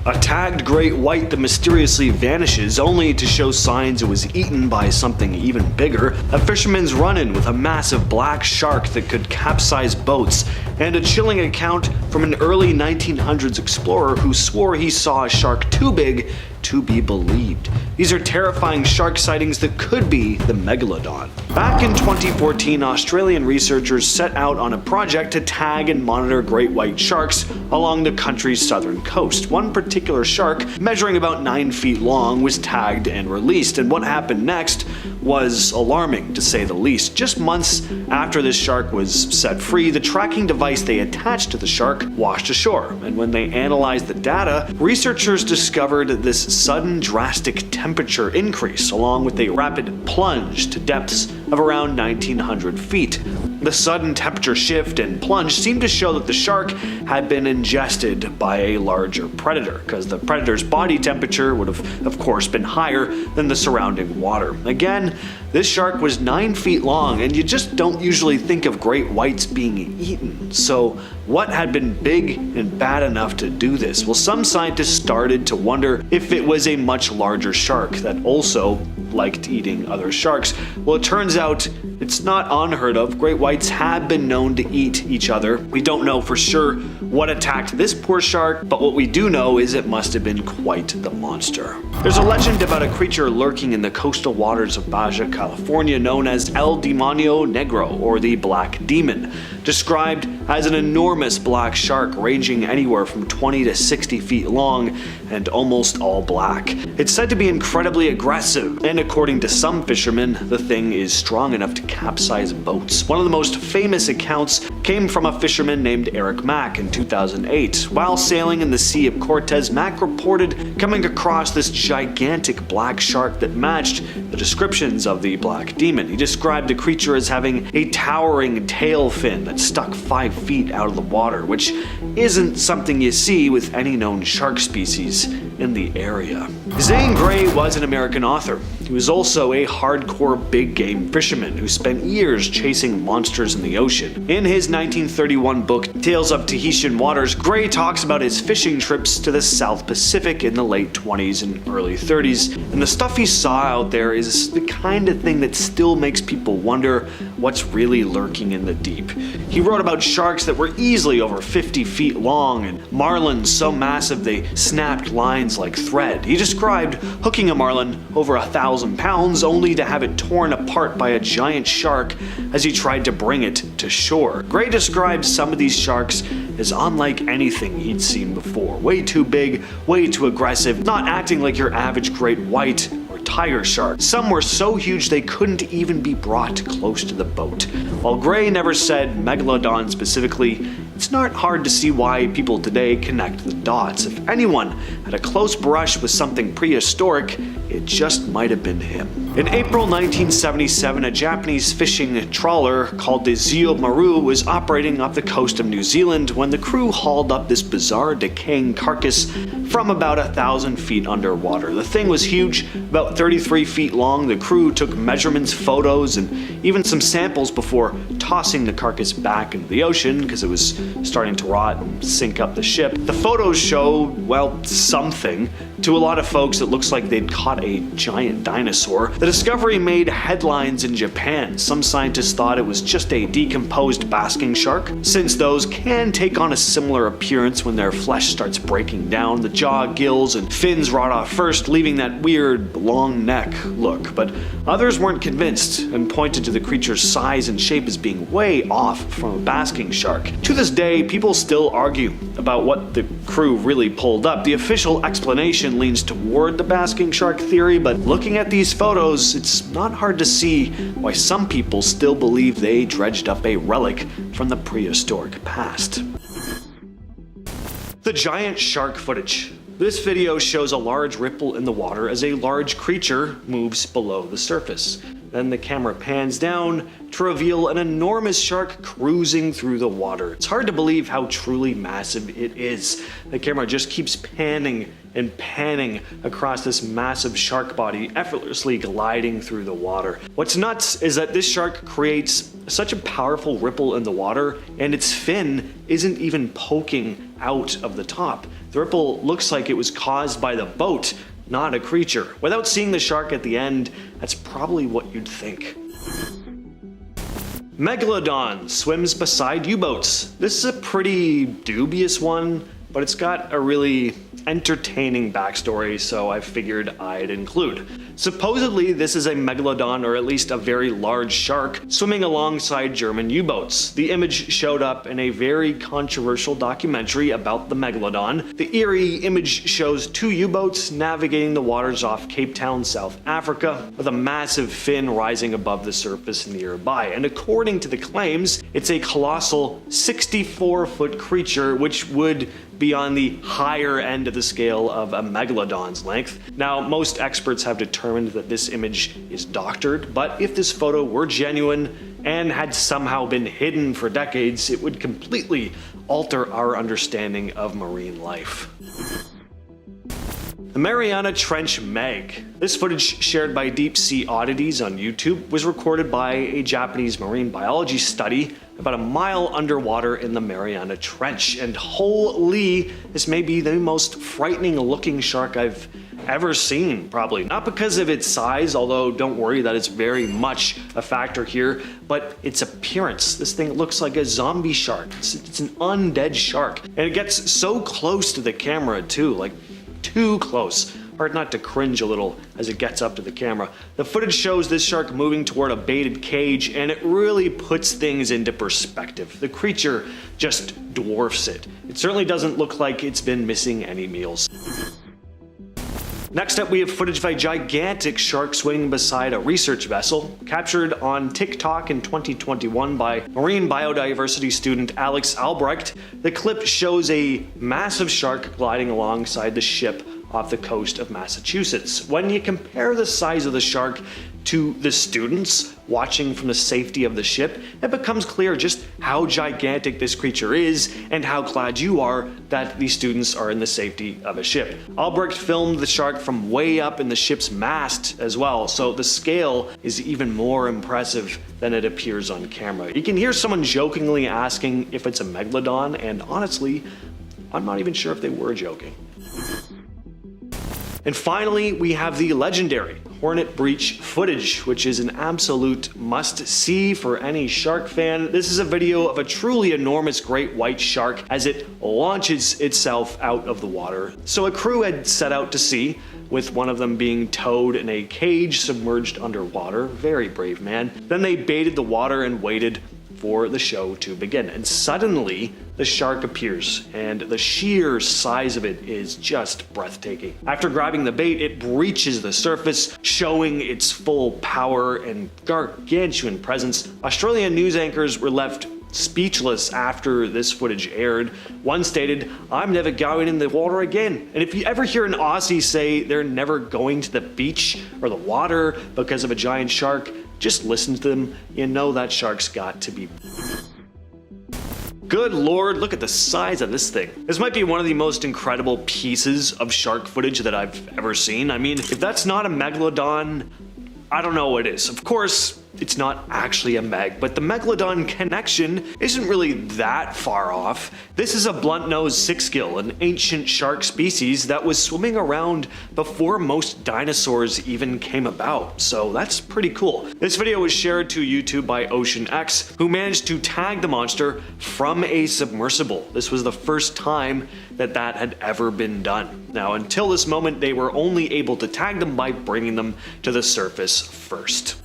A tagged great white that mysteriously vanishes only to show signs it was eaten by something even bigger, a fisherman's run-in with a massive black shark that could capsize boats, and a chilling account from an early 1900s explorer who swore he saw a shark too big to be believed. These are terrifying shark sightings that could be the Megalodon. Back in 2014, Australian researchers set out on a project to tag and monitor great white sharks along the country's southern coast. One particular shark, measuring about 9 feet long, was tagged and released, and what happened next was alarming, to say the least. Just months after this shark was set free, the tracking device they attached to the shark washed ashore, and when they analyzed the data, researchers discovered this sudden drastic temperature increase along with a rapid plunge to depths of around 1900 feet. The sudden temperature shift and plunge seemed to show that the shark had been ingested by a larger predator, because the predator's body temperature would have, of course, been higher than the surrounding water. Again, this shark was 9 feet long, and you just don't usually think of great whites being eaten. So what had been big and bad enough to do this? Well, some scientists started to wonder if it was a much larger shark that also liked eating other sharks. Well, it turns out it's not unheard of. Great whites have been known to eat each other. We don't know for sure what attacked this poor shark, but what we do know is it must have been quite the monster. There's a legend about a creature lurking in the coastal waters of Baja California known as El Demonio Negro, or the Black Demon, described as an enormous black shark ranging anywhere from 20 to 60 feet long and almost all black. It's said to be incredibly aggressive, and according to some fishermen, the thing is strong enough to capsize boats. One of the most famous accounts came from a fisherman named Eric Mack in 2008. While sailing in the Sea of Cortez, Mack reported coming across this gigantic black shark that matched the descriptions of the Black Demon. He described the creature as having a towering tail fin that stuck 5 feet out of the water, which isn't something you see with any known shark species in the area. Zane Grey was an American author. He was also a hardcore big game fisherman who spent years chasing monsters in the ocean. In his 1931 book, Tales of Tahitian Waters, Grey talks about his fishing trips to the South Pacific in the late 20s and early 30s, and the stuff he saw out there is the kind of thing that still makes people wonder what's really lurking in the deep. He wrote about sharks that were easily over 50 feet long and marlins so massive they snapped lines like thread. He described hooking a marlin over 1,000 pounds only to have it torn apart by a giant shark as he tried to bring it to shore. Grey describes some of these sharks as unlike anything he'd seen before. Way too big, way too aggressive, not acting like your average great white or tiger shark. Some were so huge they couldn't even be brought close to the boat. While Grey never said Megalodon specifically, it's not hard to see why people today connect the dots. If anyone had a close brush with something prehistoric, it just might have been him. In April 1977, a Japanese fishing trawler called the Zio Maru was operating off the coast of New Zealand when the crew hauled up this bizarre decaying carcass from about 1,000 feet underwater. The thing was huge, about 33 feet long. The crew took measurements, photos, and even some samples before tossing the carcass back into the ocean because it was starting to rot and sink up the ship. The photos show, well, something. To a lot of folks, it looks like they'd caught a giant dinosaur. The discovery made headlines in Japan. Some scientists thought it was just a decomposed basking shark, since those can take on a similar appearance when their flesh starts breaking down. The jaw, gills, and fins rot off first, leaving that weird long neck look. But others weren't convinced and pointed to the creature's size and shape as being way off from a basking shark. To this day, people still argue about what the crew really pulled up. The official explanation leans toward the basking shark theory, but looking at these photos, it's not hard to see why some people still believe they dredged up a relic from the prehistoric past. The giant shark footage. This video shows a large ripple in the water as a large creature moves below the surface. Then the camera pans down to reveal an enormous shark cruising through the water. It's hard to believe how truly massive it is. The camera just keeps panning and panning across this massive shark body, effortlessly gliding through the water. What's nuts is that this shark creates such a powerful ripple in the water, and its fin isn't even poking out of the top. The ripple looks like it was caused by the boat, not a creature. Without seeing the shark at the end, that's probably what you'd think. Megalodon swims beside U-boats. This is a pretty dubious one, but it's got a really entertaining backstory, so I figured I'd include. Supposedly, this is a megalodon, or at least a very large shark, swimming alongside German U-boats. The image showed up in a very controversial documentary about the megalodon. The eerie image shows two U-boats navigating the waters off Cape Town, South Africa, with a massive fin rising above the surface nearby. And according to the claims, it's a colossal 64-foot creature, which would be on the higher end of the scale of a megalodon's length. Now, most experts have determined that this image is doctored, but if this photo were genuine and had somehow been hidden for decades, it would completely alter our understanding of marine life. The Mariana Trench Meg. This footage, shared by Deep Sea Oddities on YouTube, was recorded by a Japanese marine biology study about a mile underwater in the Mariana Trench. And holy, this may be the most frightening looking shark I've ever seen, probably. Not because of its size, although don't worry, that is very much a factor here, but its appearance. This thing looks like a zombie shark. It's an undead shark. And it gets so close to the camera too, like too close. Hard not to cringe a little as it gets up to the camera. The footage shows this shark moving toward a baited cage, and it really puts things into perspective. The creature just dwarfs it. It certainly doesn't look like it's been missing any meals. Next up, we have footage of a gigantic shark swimming beside a research vessel, captured on TikTok in 2021 by marine biodiversity student Alex Albrecht. The clip shows a massive shark gliding alongside the ship off the coast of Massachusetts. When you compare the size of the shark to the students watching from the safety of the ship, it becomes clear just how gigantic this creature is and how glad you are that the students are in the safety of a ship. Albrecht filmed the shark from way up in the ship's mast as well, so the scale is even more impressive than it appears on camera. You can hear someone jokingly asking if it's a megalodon, and honestly, I'm not even sure if they were joking. And finally, we have the legendary Hornet Breach footage, which is an absolute must-see for any shark fan. This is a video of a truly enormous great white shark as it launches itself out of the water. So a crew had set out to sea, with one of them being towed in a cage submerged underwater. Very brave man. Then they baited the water and waited for the show to begin. And suddenly, the shark appears, and the sheer size of it is just breathtaking. After grabbing the bait, it breaches the surface, showing its full power and gargantuan presence. Australian news anchors were left speechless after this footage aired. One stated, "I'm never going in the water again." And if you ever hear an Aussie say they're never going to the beach or the water because of a giant shark, just listen to them. You know that shark's got to be. Good lord, look at the size of this thing. This might be one of the most incredible pieces of shark footage that I've ever seen. I mean, if that's not a megalodon, I don't know what is. Of course, it's not actually a meg, but the megalodon connection isn't really that far off. This is a blunt-nosed sixgill, an ancient shark species that was swimming around before most dinosaurs even came about, so that's pretty cool. This video was shared to YouTube by Ocean X, who managed to tag the monster from a submersible. This was the first time that had ever been done. Now, until this moment, they were only able to tag them by bringing them to the surface first.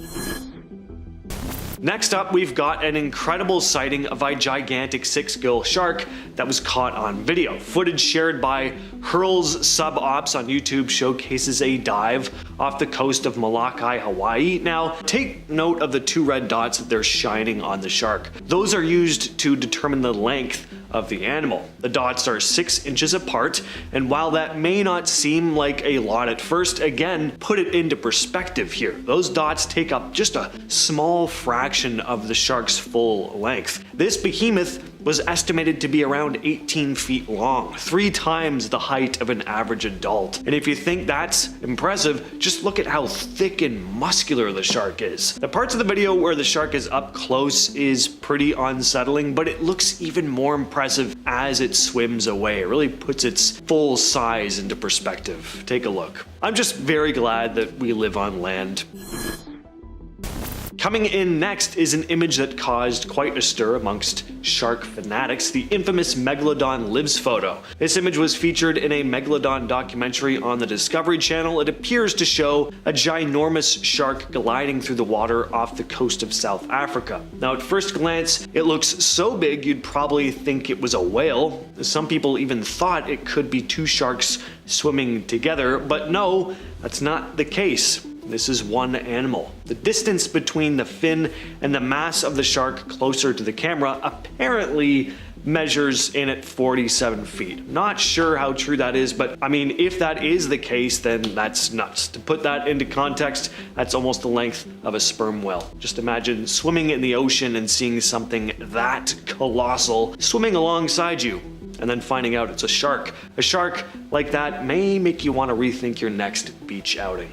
Next up, we've got an incredible sighting of a gigantic six-gill shark that was caught on video. Footage shared by Hurls Sub Ops on YouTube showcases a dive off the coast of Molokai, Hawaii. Now, take note of the two red dots that they're shining on the shark. Those are used to determine the length of the animal. The dots are 6 inches apart, and while that may not seem like a lot at first, again, put it into perspective here. Those dots take up just a small fraction of the shark's full length. This behemoth was estimated to be around 18 feet long, 3 times the height of an average adult. And if you think that's impressive, just look at how thick and muscular the shark is. The parts of the video where the shark is up close is pretty unsettling, but it looks even more impressive as it swims away. It really puts its full size into perspective. Take a look. I'm just very glad that we live on land. Coming in next is an image that caused quite a stir amongst shark fanatics, the infamous Megalodon lives photo. This image was featured in a Megalodon documentary on the Discovery Channel. It appears to show a ginormous shark gliding through the water off the coast of South Africa. Now at first glance, it looks so big you'd probably think it was a whale. Some people even thought it could be two sharks swimming together, but no, that's not the case. This is one animal. The distance between the fin and the mass of the shark closer to the camera apparently measures in at 47 feet. Not sure how true that is, but I mean, if that is the case, then that's nuts. To put that into context, that's almost the length of a sperm whale. Just imagine swimming in the ocean and seeing something that colossal swimming alongside you, and then finding out it's a shark. A shark like that may make you want to rethink your next beach outing.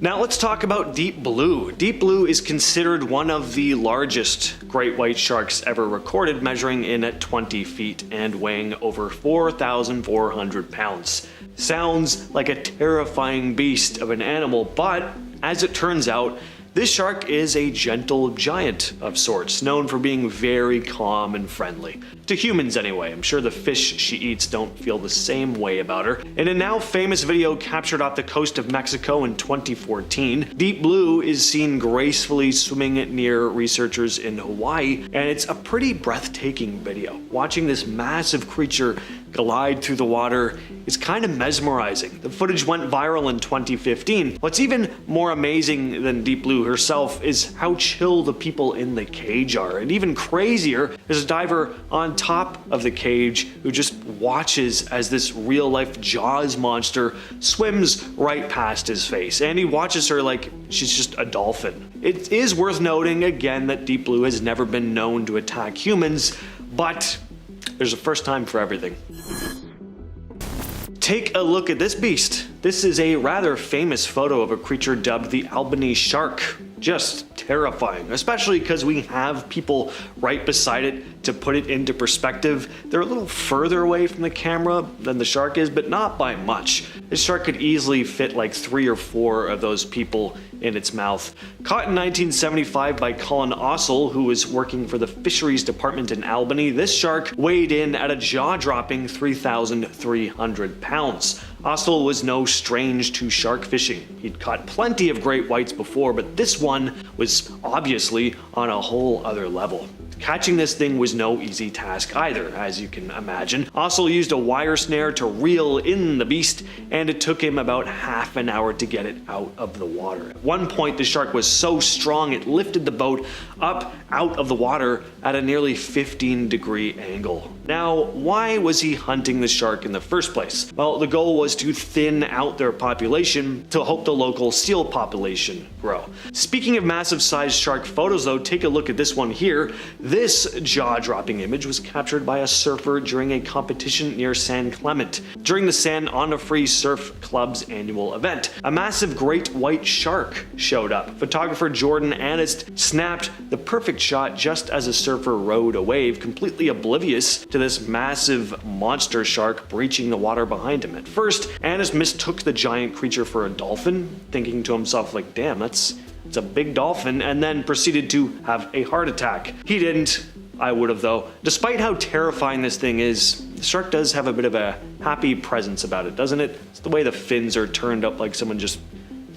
Now let's talk about deep blue. Deep blue is considered one of the largest great white sharks ever recorded, measuring in at 20 feet and weighing over 4,400 pounds. Sounds like a terrifying beast of an animal, but as it turns out, this shark is a gentle giant of sorts, known for being very calm and friendly. To humans anyway. I'm sure the fish she eats don't feel the same way about her. In a now famous video captured off the coast of Mexico in 2014, Deep Blue is seen gracefully swimming near researchers in Hawaii, and it's a pretty breathtaking video. Watching this massive creature glide through the water is kind of mesmerizing. The footage went viral in 2015. What's even more amazing than Deep Blue herself is how chill the people in the cage are. And even crazier is a diver on top of the cage who just watches as this real-life Jaws monster swims right past his face. And he watches her like she's just a dolphin. It is worth noting again that Deep Blue has never been known to attack humans, but there's a first time for everything. Take a look at this beast. This is a rather famous photo of a creature dubbed the Albany shark. Just terrifying, especially because we have people right beside it to put it into perspective. They're a little further away from the camera than the shark is, but not by much. This shark could easily fit like 3 or 4 of those people in its mouth. Caught in 1975 by Colin Ossel, who was working for the fisheries department in Albany, this shark weighed in at a jaw-dropping 3,300 pounds. Ossel was no strange to shark fishing. He'd caught plenty of great whites before, but this one was obviously on a whole other level. Catching this thing was no easy task either, as you can imagine. Ossel used a wire snare to reel in the beast, and it took him about half an hour to get it out of the water. At one point, the shark was so strong it lifted the boat up out of the water at a nearly 15-degree angle. Now, why was he hunting the shark in the first place? Well, the goal was to thin out their population to help the local seal population grow. Speaking of massive-sized shark photos though, take a look at this one here. This jaw-dropping image was captured by a surfer during a competition near San Clemente during the San Onofre Surf Club's annual event. A massive great white shark showed up. Photographer Jordan Anist snapped the perfect shot just as a surfer rode a wave, completely oblivious to this massive monster shark breaching the water behind him. At first, Anist mistook the giant creature for a dolphin, thinking to himself like, damn, it's a big dolphin, and then proceeded to have a heart attack. He didn't. I would have though. Despite how terrifying this thing is, the shark does have a bit of a happy presence about it, doesn't it? It's the way the fins are turned up like someone just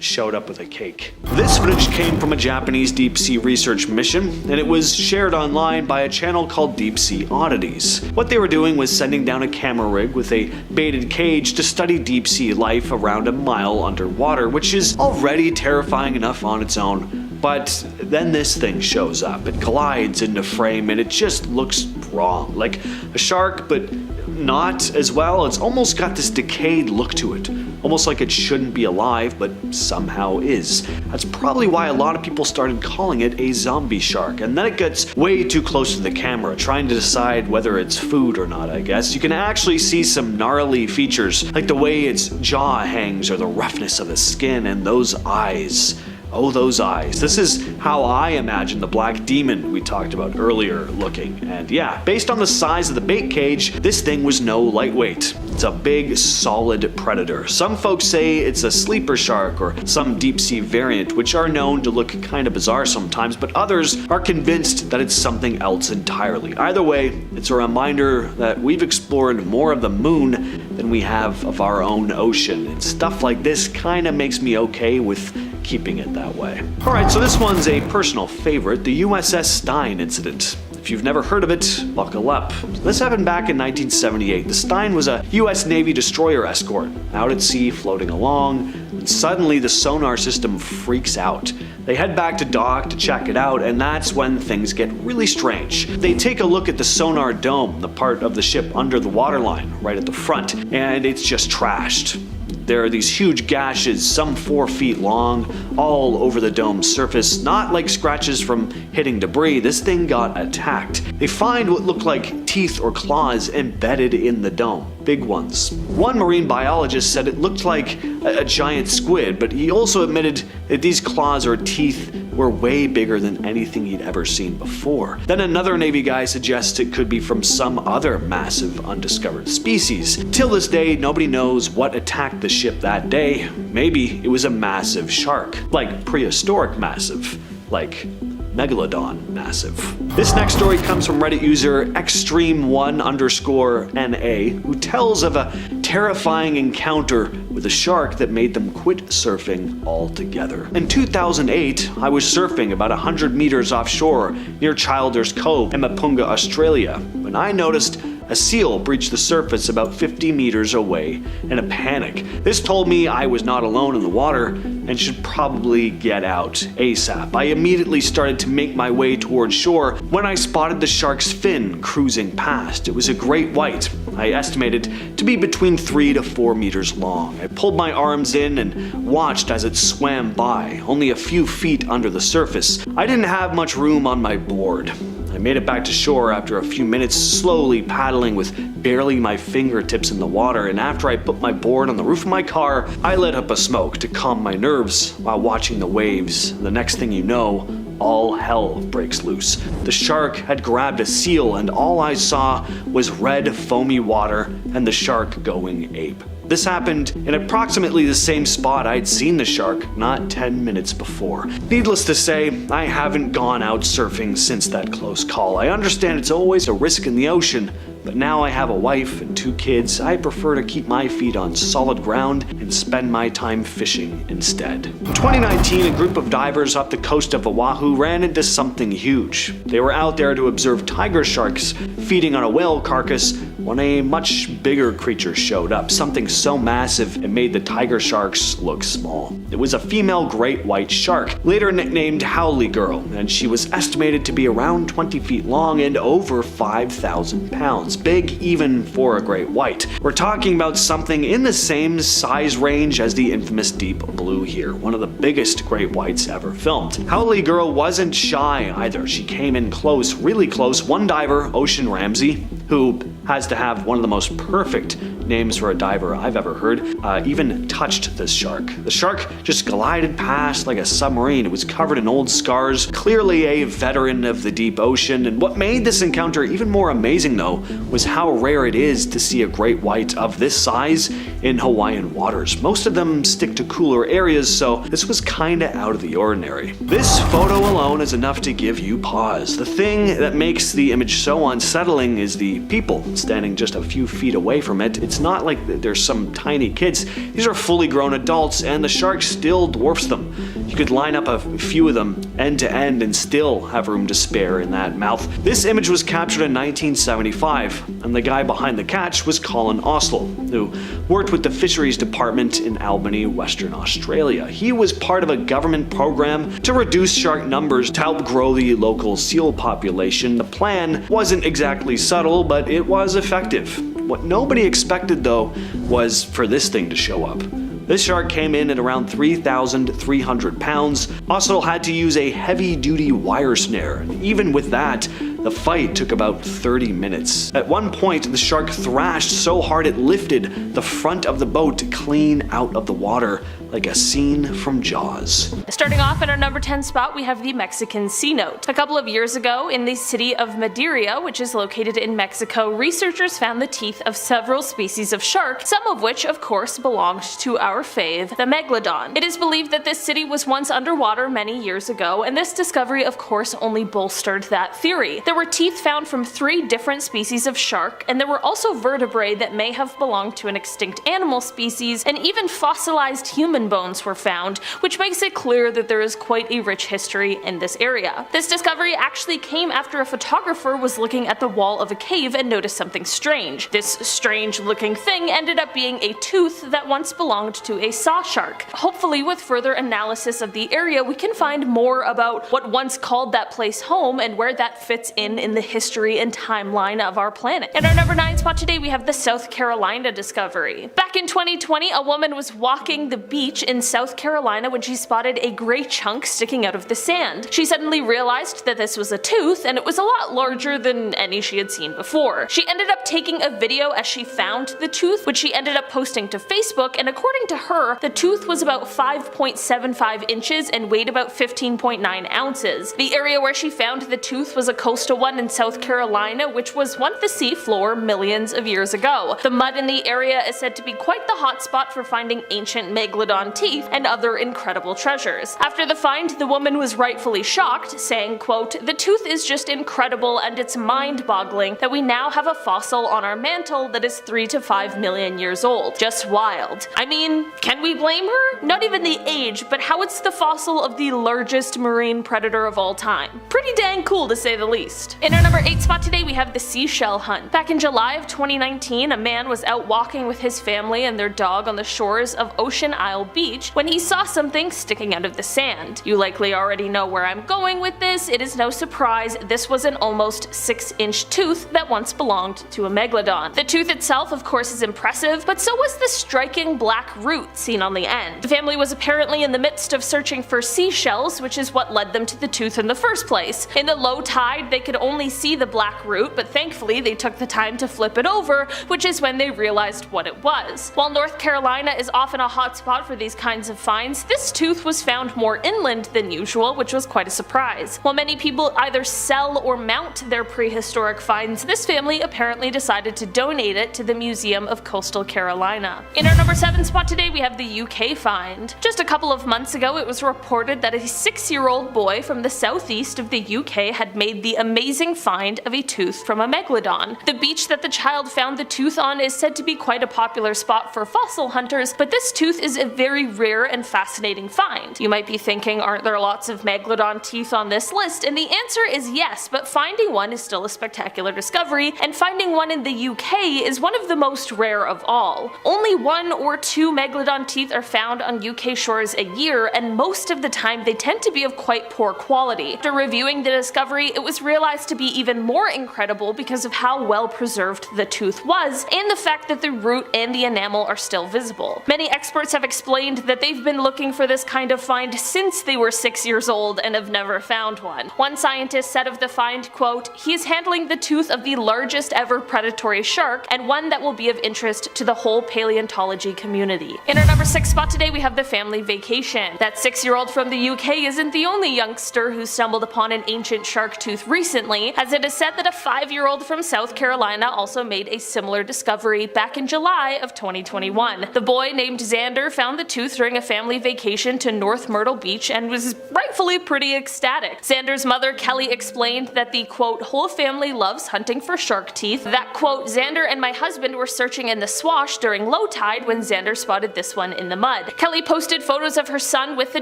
showed up with a cake. This footage came from a Japanese deep sea research mission, and it was shared online by a channel called Deep Sea Oddities. What they were doing was sending down a camera rig with a baited cage to study deep sea life around a mile underwater, which is already terrifying enough on its own. But then this thing shows up. It collides into frame and it just looks wrong. Like a shark, but not as well. It's almost got this decayed look to it. Almost like it shouldn't be alive, but somehow is. That's probably why a lot of people started calling it a zombie shark. And then it gets way too close to the camera, trying to decide whether it's food or not, I guess. You can actually see some gnarly features, like the way its jaw hangs or the roughness of the skin and those eyes. Oh, those eyes. This is how I imagine the black demon we talked about earlier looking. And yeah, based on the size of the bait cage, this thing was no lightweight. It's a big, solid predator. Some folks say it's a sleeper shark or some deep sea variant, which are known to look kind of bizarre sometimes, but others are convinced that it's something else entirely. Either way, it's a reminder that we've explored more of the moon than we have of our own ocean, and stuff like this kind of makes me okay with keeping it that way. Alright, so this one's a personal favorite, the USS Stein incident. If you've never heard of it, buckle up. This happened back in 1978. The Stein was a US Navy destroyer escort, out at sea floating along, and suddenly the sonar system freaks out. They head back to dock to check it out, and that's when things get really strange. They take a look at the sonar dome, the part of the ship under the waterline, right at the front, and it's just trashed. There are these huge gashes, some 4 feet long, all over the dome's surface, not like scratches from hitting debris. This thing got attacked. They find what looked like teeth or claws embedded in the dome, big ones. One marine biologist said it looked like a giant squid, but he also admitted that these claws or teeth were way bigger than anything he'd ever seen before. Then another Navy guy suggests it could be from some other massive undiscovered species. Till this day, nobody knows what attacked the ship that day. Maybe it was a massive shark, like prehistoric massive, like Megalodon massive. This next story comes from Reddit user extreme1_NA, who tells of a terrifying encounter with a shark that made them quit surfing altogether. In 2008, I was surfing about 100 meters offshore near Childers Cove in Mapunga, Australia, when I noticed a seal breached the surface about 50 meters away in a panic. This told me I was not alone in the water and should probably get out ASAP. I immediately started to make my way towards shore when I spotted the shark's fin cruising past. It was a great white, I estimated to be between 3 to 4 meters long. I pulled my arms in and watched as it swam by, only a few feet under the surface. I didn't have much room on my board. I made it back to shore after a few minutes, slowly paddling with barely my fingertips in the water, and after I put my board on the roof of my car, I lit up a smoke to calm my nerves while watching the waves. The next thing you know, all hell breaks loose. The shark had grabbed a seal, and all I saw was red, foamy water and the shark going ape. This happened in approximately the same spot I'd seen the shark not 10 minutes before. Needless to say, I haven't gone out surfing since that close call. I understand it's always a risk in the ocean, but now I have a wife and 2 kids. I prefer to keep my feet on solid ground and spend my time fishing instead. In 2019, a group of divers off the coast of Oahu ran into something huge. They were out there to observe tiger sharks feeding on a whale carcass when a much bigger creature showed up, something so massive it made the tiger sharks look small. It was a female great white shark, later nicknamed Howley Girl, and she was estimated to be around 20 feet long and over 5,000 pounds, big even for a great white. We're talking about something in the same size range as the infamous Deep Blue here, one of the biggest great whites ever filmed. Howley Girl wasn't shy either. She came in close, really close. One diver, Ocean Ramsey, who has to have one of the most perfect names for a diver I've ever heard, even touched this shark. The shark just glided past like a submarine. It was covered in old scars, clearly a veteran of the deep ocean, and what made this encounter even more amazing though was how rare it is to see a great white of this size in Hawaiian waters. Most of them stick to cooler areas, so this was kinda out of the ordinary. This photo alone is enough to give you pause. The thing that makes the image so unsettling is the people standing just a few feet away from it. It's not like there's some tiny kids. These are fully grown adults, and the shark still dwarfs them. You could line up a few of them end to end and still have room to spare in that mouth. This image was captured in 1975, and the guy behind the catch was Colin Oslo, who worked with the Fisheries Department in Albany, Western Australia. He was part of a government program to reduce shark numbers to help grow the local seal population. The plan wasn't exactly subtle, but it was effective. What nobody expected though was for this thing to show up. This shark came in at around 3,300 pounds. Oslo had to use a heavy-duty wire snare, and even with that, The fight took about 30 minutes. At one point, the shark thrashed so hard it lifted the front of the boat clean out of the water, like a scene from Jaws. Starting off at our number 10 spot, we have the Mexican sea note. A couple of years ago, in the city of Madeira, which is located in Mexico, researchers found the teeth of several species of shark, some of which, of course, belonged to our fave, the Megalodon. It is believed that this city was once underwater many years ago, and this discovery, of course, only bolstered that theory. There were teeth found from 3 different species of shark, and there were also vertebrae that may have belonged to an extinct animal species, and even fossilized human bones were found, which makes it clear that there is quite a rich history in this area. This discovery actually came after a photographer was looking at the wall of a cave and noticed something strange. This strange looking thing ended up being a tooth that once belonged to a saw shark. Hopefully, with further analysis of the area, we can find more about what once called that place home and where that fits in the history and timeline of our planet. In our number 9 spot today, we have the South Carolina discovery. Back in 2020, a woman was walking the beach in South Carolina when she spotted a gray chunk sticking out of the sand. She suddenly realized that this was a tooth, and it was a lot larger than any she had seen before. She ended up taking a video as she found the tooth, which she ended up posting to Facebook, and according to her, the tooth was about 5.75 inches and weighed about 15.9 ounces. The area where she found the tooth was a coastal one in South Carolina, which was once the sea floor millions of years ago. The mud in the area is said to be quite the hotspot for finding ancient Megalodon teeth and other incredible treasures. After the find, the woman was rightfully shocked, saying, quote, "The tooth is just incredible, and it's mind-boggling that we now have a fossil on our mantle that is 3 to 5 million years old. Just wild." I mean, can we blame her? Not even the age, but how it's the fossil of the largest marine predator of all time. Pretty dang cool to say the least. In our number 8 spot today, we have the seashell hunt. Back in July of 2019, a man was out walking with his family and their dog on the shores of Ocean Isle Beach when he saw something sticking out of the sand. You likely already know where I'm going with this. It is no surprise, this was an almost 6-inch tooth that once belonged to a Megalodon. The tooth itself, of course, is impressive, but so was the striking black root seen on the end. The family was apparently in the midst of searching for seashells, which is what led them to the tooth in the first place. In the low tide, they could only see the black root, but thankfully they took the time to flip it over, which is when they realized what it was. While North Carolina is often a hotspot for these kinds of finds, this tooth was found more inland than usual, which was quite a surprise. While many people either sell or mount their prehistoric finds, this family apparently decided to donate it to the Museum of Coastal Carolina. In our number 7 spot today, we have the UK find. Just a couple of months ago, it was reported that a 6-year-old boy from the southeast of the UK had made the amazing find of a tooth from a Megalodon. The beach that the child found the tooth on is said to be quite a popular spot for fossil hunters, but this tooth is a very rare and fascinating find. You might be thinking, aren't there lots of Megalodon teeth on this list? And the answer is yes, but finding one is still a spectacular discovery, and finding one in the UK is one of the most rare of all. Only 1 or 2 Megalodon teeth are found on UK shores a year, and most of the time they tend to be of quite poor quality. After reviewing the discovery, it was realized to be even more incredible because of how well preserved the tooth was, and the fact that the root and the enamel are still visible. Many experts have explained that they've been looking for this kind of find since they were 6 years old and have never found one. One scientist said of the find, quote, "He is handling the tooth of the largest ever predatory shark, and one that will be of interest to the whole paleontology community." In our number 6 spot today, we have the family vacation. That 6-year-old from the UK isn't the only youngster who stumbled upon an ancient shark tooth recently, as it is said that a 5-year-old from South Carolina also made a similar discovery back in July of 2021. The boy named Xander found the tooth during a family vacation to North Myrtle Beach and was rightfully pretty ecstatic. Xander's mother Kelly explained that the quote, "whole family loves hunting for shark teeth," that quote, "Xander and my husband were searching in the swash during low tide when Xander spotted this one in the mud." Kelly posted photos of her son with the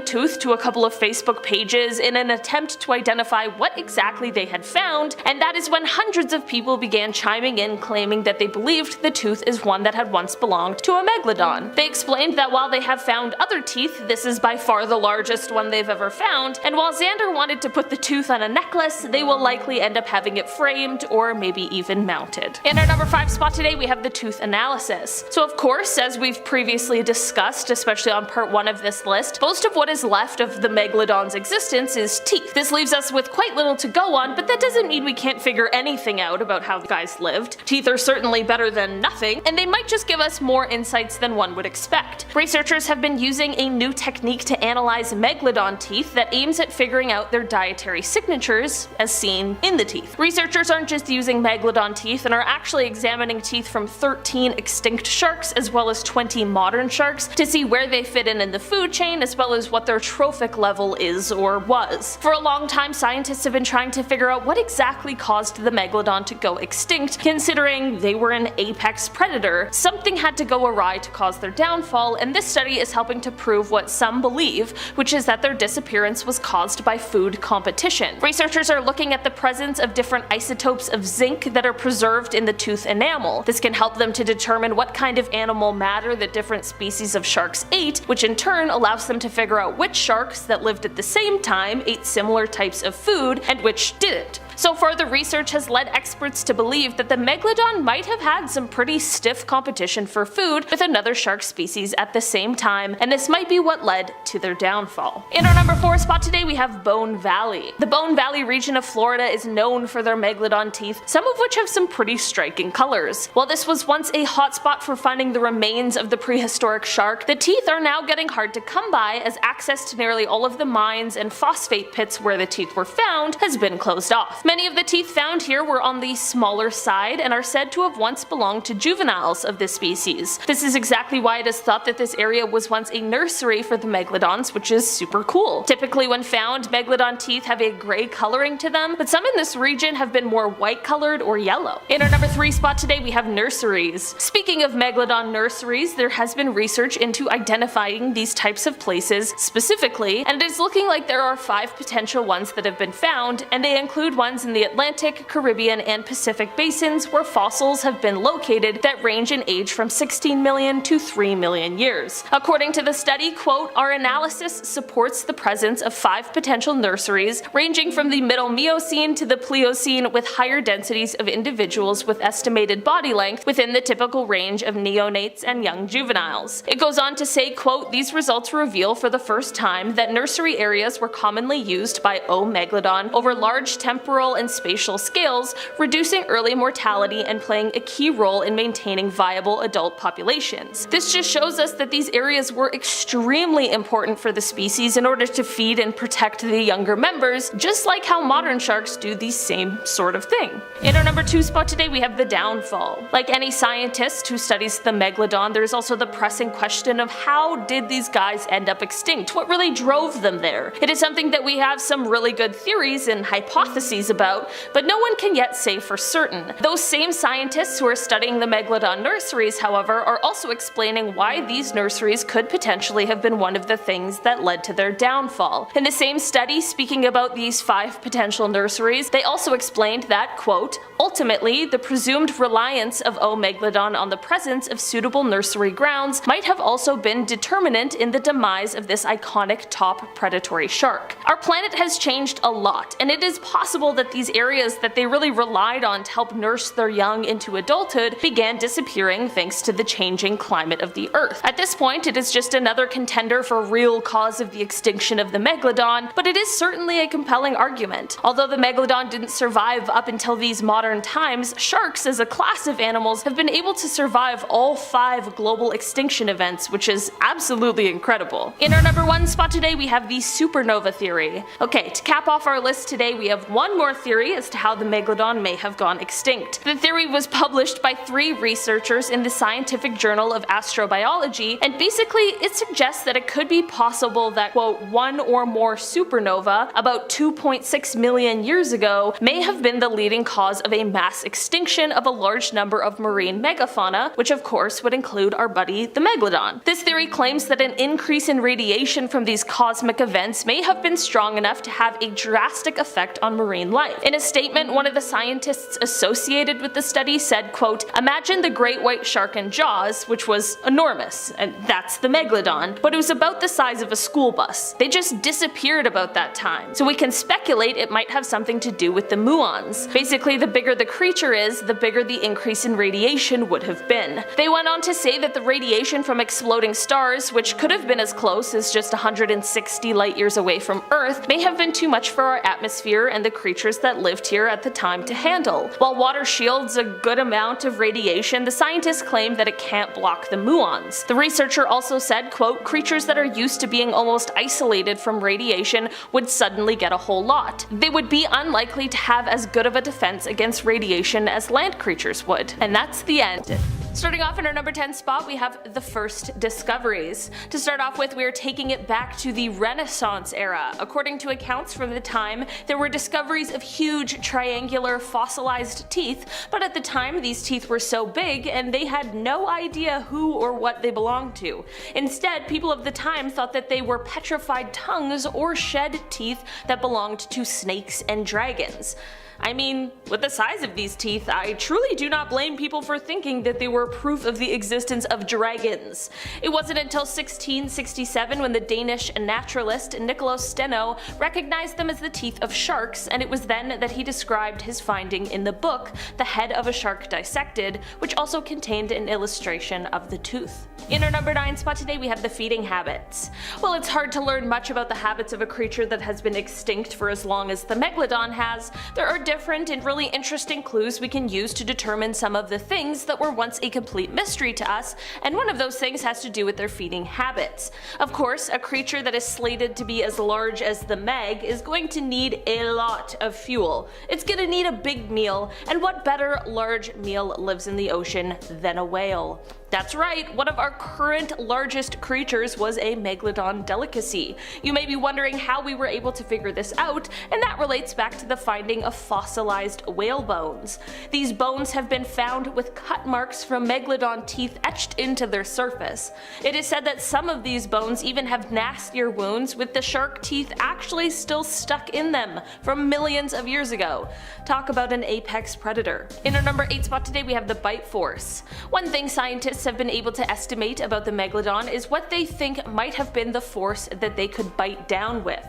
tooth to a couple of Facebook pages in an attempt to identify what exactly they had found, and that is when hundreds of people began chiming in claiming that they believed the tooth is one that had once belonged to a Megalodon. They explained that while they have found other teeth, this is by far the largest one they've ever found, and while Xander wanted to put the tooth on a necklace, they will likely end up having it framed or maybe even mounted. In our number 5 spot today, we have the tooth analysis. So of course, as we've previously discussed, especially on part 1 of this list, most of what is left of the Megalodon's existence is teeth. This leaves us with quite little to go on, but then that doesn't mean we can't figure anything out about how the guys lived. Teeth are certainly better than nothing, and they might just give us more insights than one would expect. Researchers have been using a new technique to analyze Megalodon teeth that aims at figuring out their dietary signatures, as seen in the teeth. Researchers aren't just using Megalodon teeth and are actually examining teeth from 13 extinct sharks as well as 20 modern sharks to see where they fit in the food chain as well as what their trophic level is or was. For a long time, scientists have been trying to figure out what exactly caused the Megalodon to go extinct, considering they were an apex predator. Something had to go awry to cause their downfall, and this study is helping to prove what some believe, which is that their disappearance was caused by food competition. Researchers are looking at the presence of different isotopes of zinc that are preserved in the tooth enamel. This can help them to determine what kind of animal matter that different species of sharks ate, which in turn allows them to figure out which sharks that lived at the same time ate similar types of food and which didn't. So far, the research has led experts to believe that the Megalodon might have had some pretty stiff competition for food with another shark species at the same time, and this might be what led to their downfall. In our number 4 spot today, we have Bone Valley. The Bone Valley region of Florida is known for their Megalodon teeth, some of which have some pretty striking colors. While this was once a hotspot for finding the remains of the prehistoric shark, the teeth are now getting hard to come by as access to nearly all of the mines and phosphate pits where the teeth were found has been closed off. Many of the teeth found here were on the smaller side and are said to have once belonged to juveniles of this species. This is exactly why it is thought that this area was once a nursery for the Megalodons, which is super cool. Typically when found, Megalodon teeth have a gray coloring to them, but some in this region have been more white colored or yellow. In our number 3 spot today, we have nurseries. Speaking of Megalodon nurseries, there has been research into identifying these types of places specifically, and it is looking like there are 5 potential ones that have been found, and they include ones in the Atlantic, Caribbean, and Pacific basins where fossils have been located that range in age from 16 million to 3 million years. According to the study, quote, "Our analysis supports the presence of 5 potential nurseries ranging from the Middle Miocene to the Pliocene with higher densities of individuals with estimated body length within the typical range of neonates and young juveniles." It goes on to say, quote, "These results reveal for the first time that nursery areas were commonly used by O. megalodon over large temporal and spatial scales, reducing early mortality and playing a key role in maintaining viable adult populations." This just shows us that these areas were extremely important for the species in order to feed and protect the younger members, just like how modern sharks do the same sort of thing. In our number 2 spot today, we have the downfall. Like any scientist who studies the Megalodon, there is also the pressing question of how did these guys end up extinct? What really drove them there? It is something that we have some really good theories and hypotheses about, but no one can yet say for certain. Those same scientists who are studying the Megalodon nurseries, however, are also explaining why these nurseries could potentially have been one of the things that led to their downfall. In the same study, speaking about these 5 potential nurseries, they also explained that, quote, "Ultimately, the presumed reliance of O. megalodon on the presence of suitable nursery grounds might have also been determinant in the demise of this iconic top predatory shark. Our planet has changed a lot, and it is possible that these areas that they really relied on to help nurse their young into adulthood began disappearing thanks to the changing climate of the Earth. At this point, it is just another contender for real cause of the extinction of the Megalodon, but it is certainly a compelling argument. Although the Megalodon didn't survive up until these modern times, sharks as a class of animals have been able to survive all 5 global extinction events, which is absolutely incredible. In our number 1 spot today, we have the supernova theory. Okay, to cap off our list today, we have one more theory as to how the Megalodon may have gone extinct. The theory was published by 3 researchers in the Scientific Journal of Astrobiology, and basically it suggests that it could be possible that, quote, one or more supernova about 2.6 million years ago may have been the leading cause of a mass extinction of a large number of marine megafauna, which of course would include our buddy the Megalodon. This theory claims that an increase in radiation from these cosmic events may have been strong enough to have a drastic effect on marine life. In a statement, one of the scientists associated with the study said, quote, "Imagine the great white shark in Jaws, which was enormous, and that's the Megalodon, but it was about the size of a school bus. They just disappeared about that time. So we can speculate it might have something to do with the muons. Basically, the bigger the creature is, the bigger the increase in radiation would have been." They went on to say that the radiation from exploding stars, which could have been as close as just 160 light years away from Earth, may have been too much for our atmosphere and the creature creatures that lived here at the time to handle. While water shields a good amount of radiation, the scientists claim that it can't block the muons. The researcher also said, quote, creatures that are used to being almost isolated from radiation would suddenly get a whole lot. They would be unlikely to have as good of a defense against radiation as land creatures would. And that's the end. Starting off in our number 10 spot, we have the first discoveries. To start off with, we are taking it back to the Renaissance era. According to accounts from the time, there were discoveries of huge triangular fossilized teeth, but at the time these teeth were so big and they had no idea who or what they belonged to. Instead, people of the time thought that they were petrified tongues or shed teeth that belonged to snakes and dragons. I mean, with the size of these teeth, I truly do not blame people for thinking that they were proof of the existence of dragons. It wasn't until 1667 when the Danish naturalist Nicolaus Steno recognized them as the teeth of sharks, and it was then that he described his finding in the book The Head of a Shark Dissected, which also contained an illustration of the tooth. In our number 9 spot today, we have the feeding habits. While it's hard to learn much about the habits of a creature that has been extinct for as long as the Megalodon has, there are different and really interesting clues we can use to determine some of the things that were once a complete mystery to us, and one of those things has to do with their feeding habits. Of course, a creature that is slated to be as large as the Meg is going to need a lot of fuel. It's gonna need a big meal, and what better large meal lives in the ocean than a whale? That's right, one of our current largest creatures was a Megalodon delicacy. You may be wondering how we were able to figure this out, and that relates back to the finding of fossilized whale bones. These bones have been found with cut marks from Megalodon teeth etched into their surface. It is said that some of these bones even have nastier wounds, with the shark teeth actually still stuck in them from millions of years ago. Talk about an apex predator. In our number 8 spot today, we have the bite force. One thing scientists have been able to estimate about the Megalodon is what they think might have been the force that they could bite down with.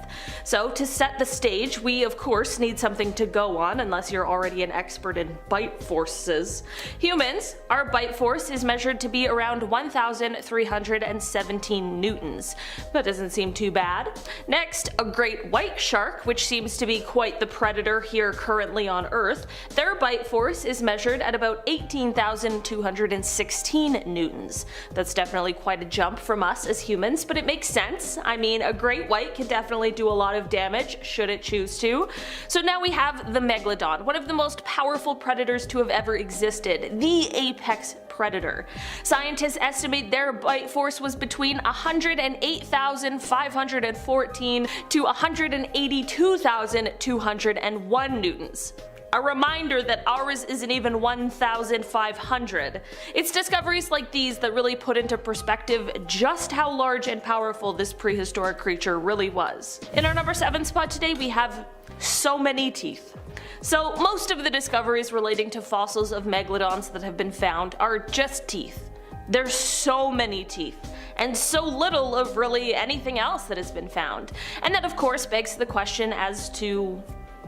So to set the stage, we of course need something to go on, unless you're already an expert in bite forces. Humans, our bite force is measured to be around 1,317 newtons. That doesn't seem too bad. Next, a great white shark, which seems to be quite the predator here currently on Earth. Their bite force is measured at about 18,216 newtons. That's definitely quite a jump from us as humans, but it makes sense. I mean, a great white can definitely do a lot of damage should it choose to. So now we have the Megalodon, one of the most powerful predators to have ever existed, the apex predator. Scientists estimate their bite force was between 108,514 to 182,201 newtons. A reminder that ours isn't even 1,500. It's discoveries like these that really put into perspective just how large and powerful this prehistoric creature really was. In our number 7 spot today, we have so many teeth. So most of the discoveries relating to fossils of megalodons that have been found are just teeth. There's so many teeth, and so little of really anything else that has been found. And that of course begs the question as to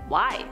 why?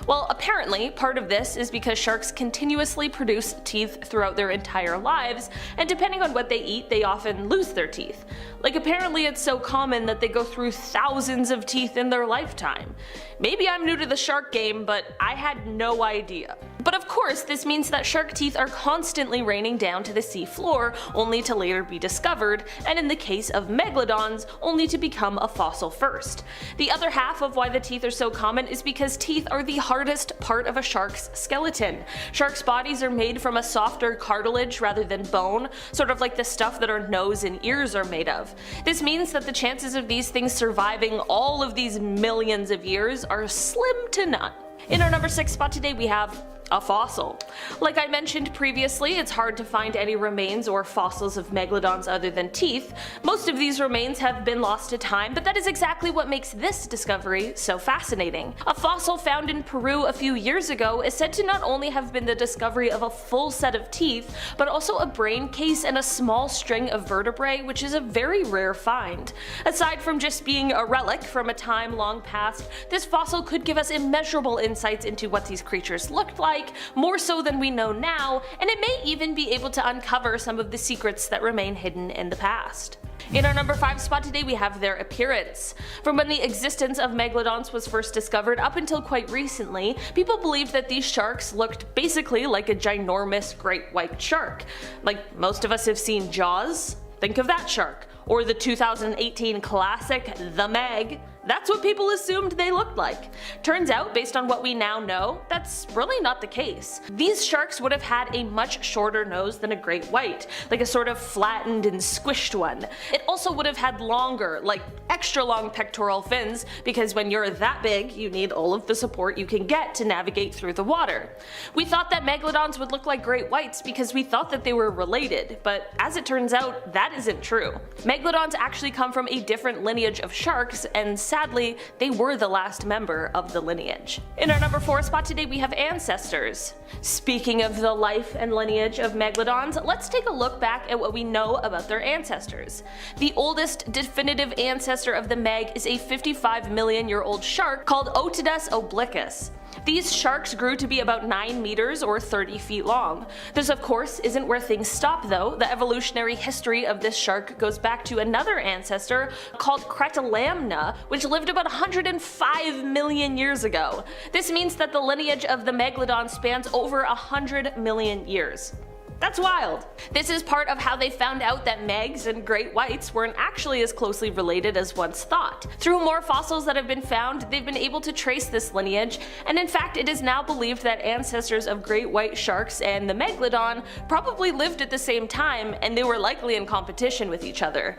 Well, apparently part of this is because sharks continuously produce teeth throughout their entire lives, and depending on what they eat, they often lose their teeth. Like, apparently it's so common that they go through thousands of teeth in their lifetime. Maybe I'm new to the shark game, but I had no idea. But of course, this means that shark teeth are constantly raining down to the sea floor, only to later be discovered, and in the case of megalodons, only to become a fossil first. The other half of why the teeth are so common is because teeth are the hardest part of a shark's skeleton. Sharks' bodies are made from a softer cartilage rather than bone, sort of like the stuff that our nose and ears are made of. This means that the chances of these things surviving all of these millions of years are slim to none. In our number 6 spot today, we have a fossil. Like I mentioned previously, it's hard to find any remains or fossils of megalodons other than teeth. Most of these remains have been lost to time, but that is exactly what makes this discovery so fascinating. A fossil found in Peru a few years ago is said to not only have been the discovery of a full set of teeth, but also a brain case and a small string of vertebrae, which is a very rare find. Aside from just being a relic from a time long past, this fossil could give us immeasurable insights into what these creatures looked like, like, more so than we know now, and it may even be able to uncover some of the secrets that remain hidden in the past. In our number 5 spot today we have their appearance. From when the existence of megalodons was first discovered up until quite recently, people believed that these sharks looked basically like a ginormous great white shark. Like most of us have seen Jaws, think of that shark. Or the 2018 classic The Meg. That's what people assumed they looked like. Turns out, based on what we now know, that's really not the case. These sharks would have had a much shorter nose than a great white, like a sort of flattened and squished one. It also would have had longer, like extra long pectoral fins, because when you're that big, you need all of the support you can get to navigate through the water. We thought that megalodons would look like great whites because we thought that they were related, but as it turns out, that isn't true. Megalodons actually come from a different lineage of sharks, and sadly, they were the last member of the lineage. In our number 4 spot today we have ancestors. Speaking of the life and lineage of megalodons, let's take a look back at what we know about their ancestors. The oldest definitive ancestor of the Meg is a 55 million year old shark called Otodus obliquus. These sharks grew to be about 9 meters or 30 feet long. This of course isn't where things stop though. The evolutionary history of this shark goes back to another ancestor called Cretalamna, which lived about 105 million years ago. This means that the lineage of the megalodon spans over 100 million years. That's wild. This is part of how they found out that megs and great whites weren't actually as closely related as once thought. Through more fossils that have been found, they've been able to trace this lineage, and in fact it is now believed that ancestors of great white sharks and the megalodon probably lived at the same time, and they were likely in competition with each other.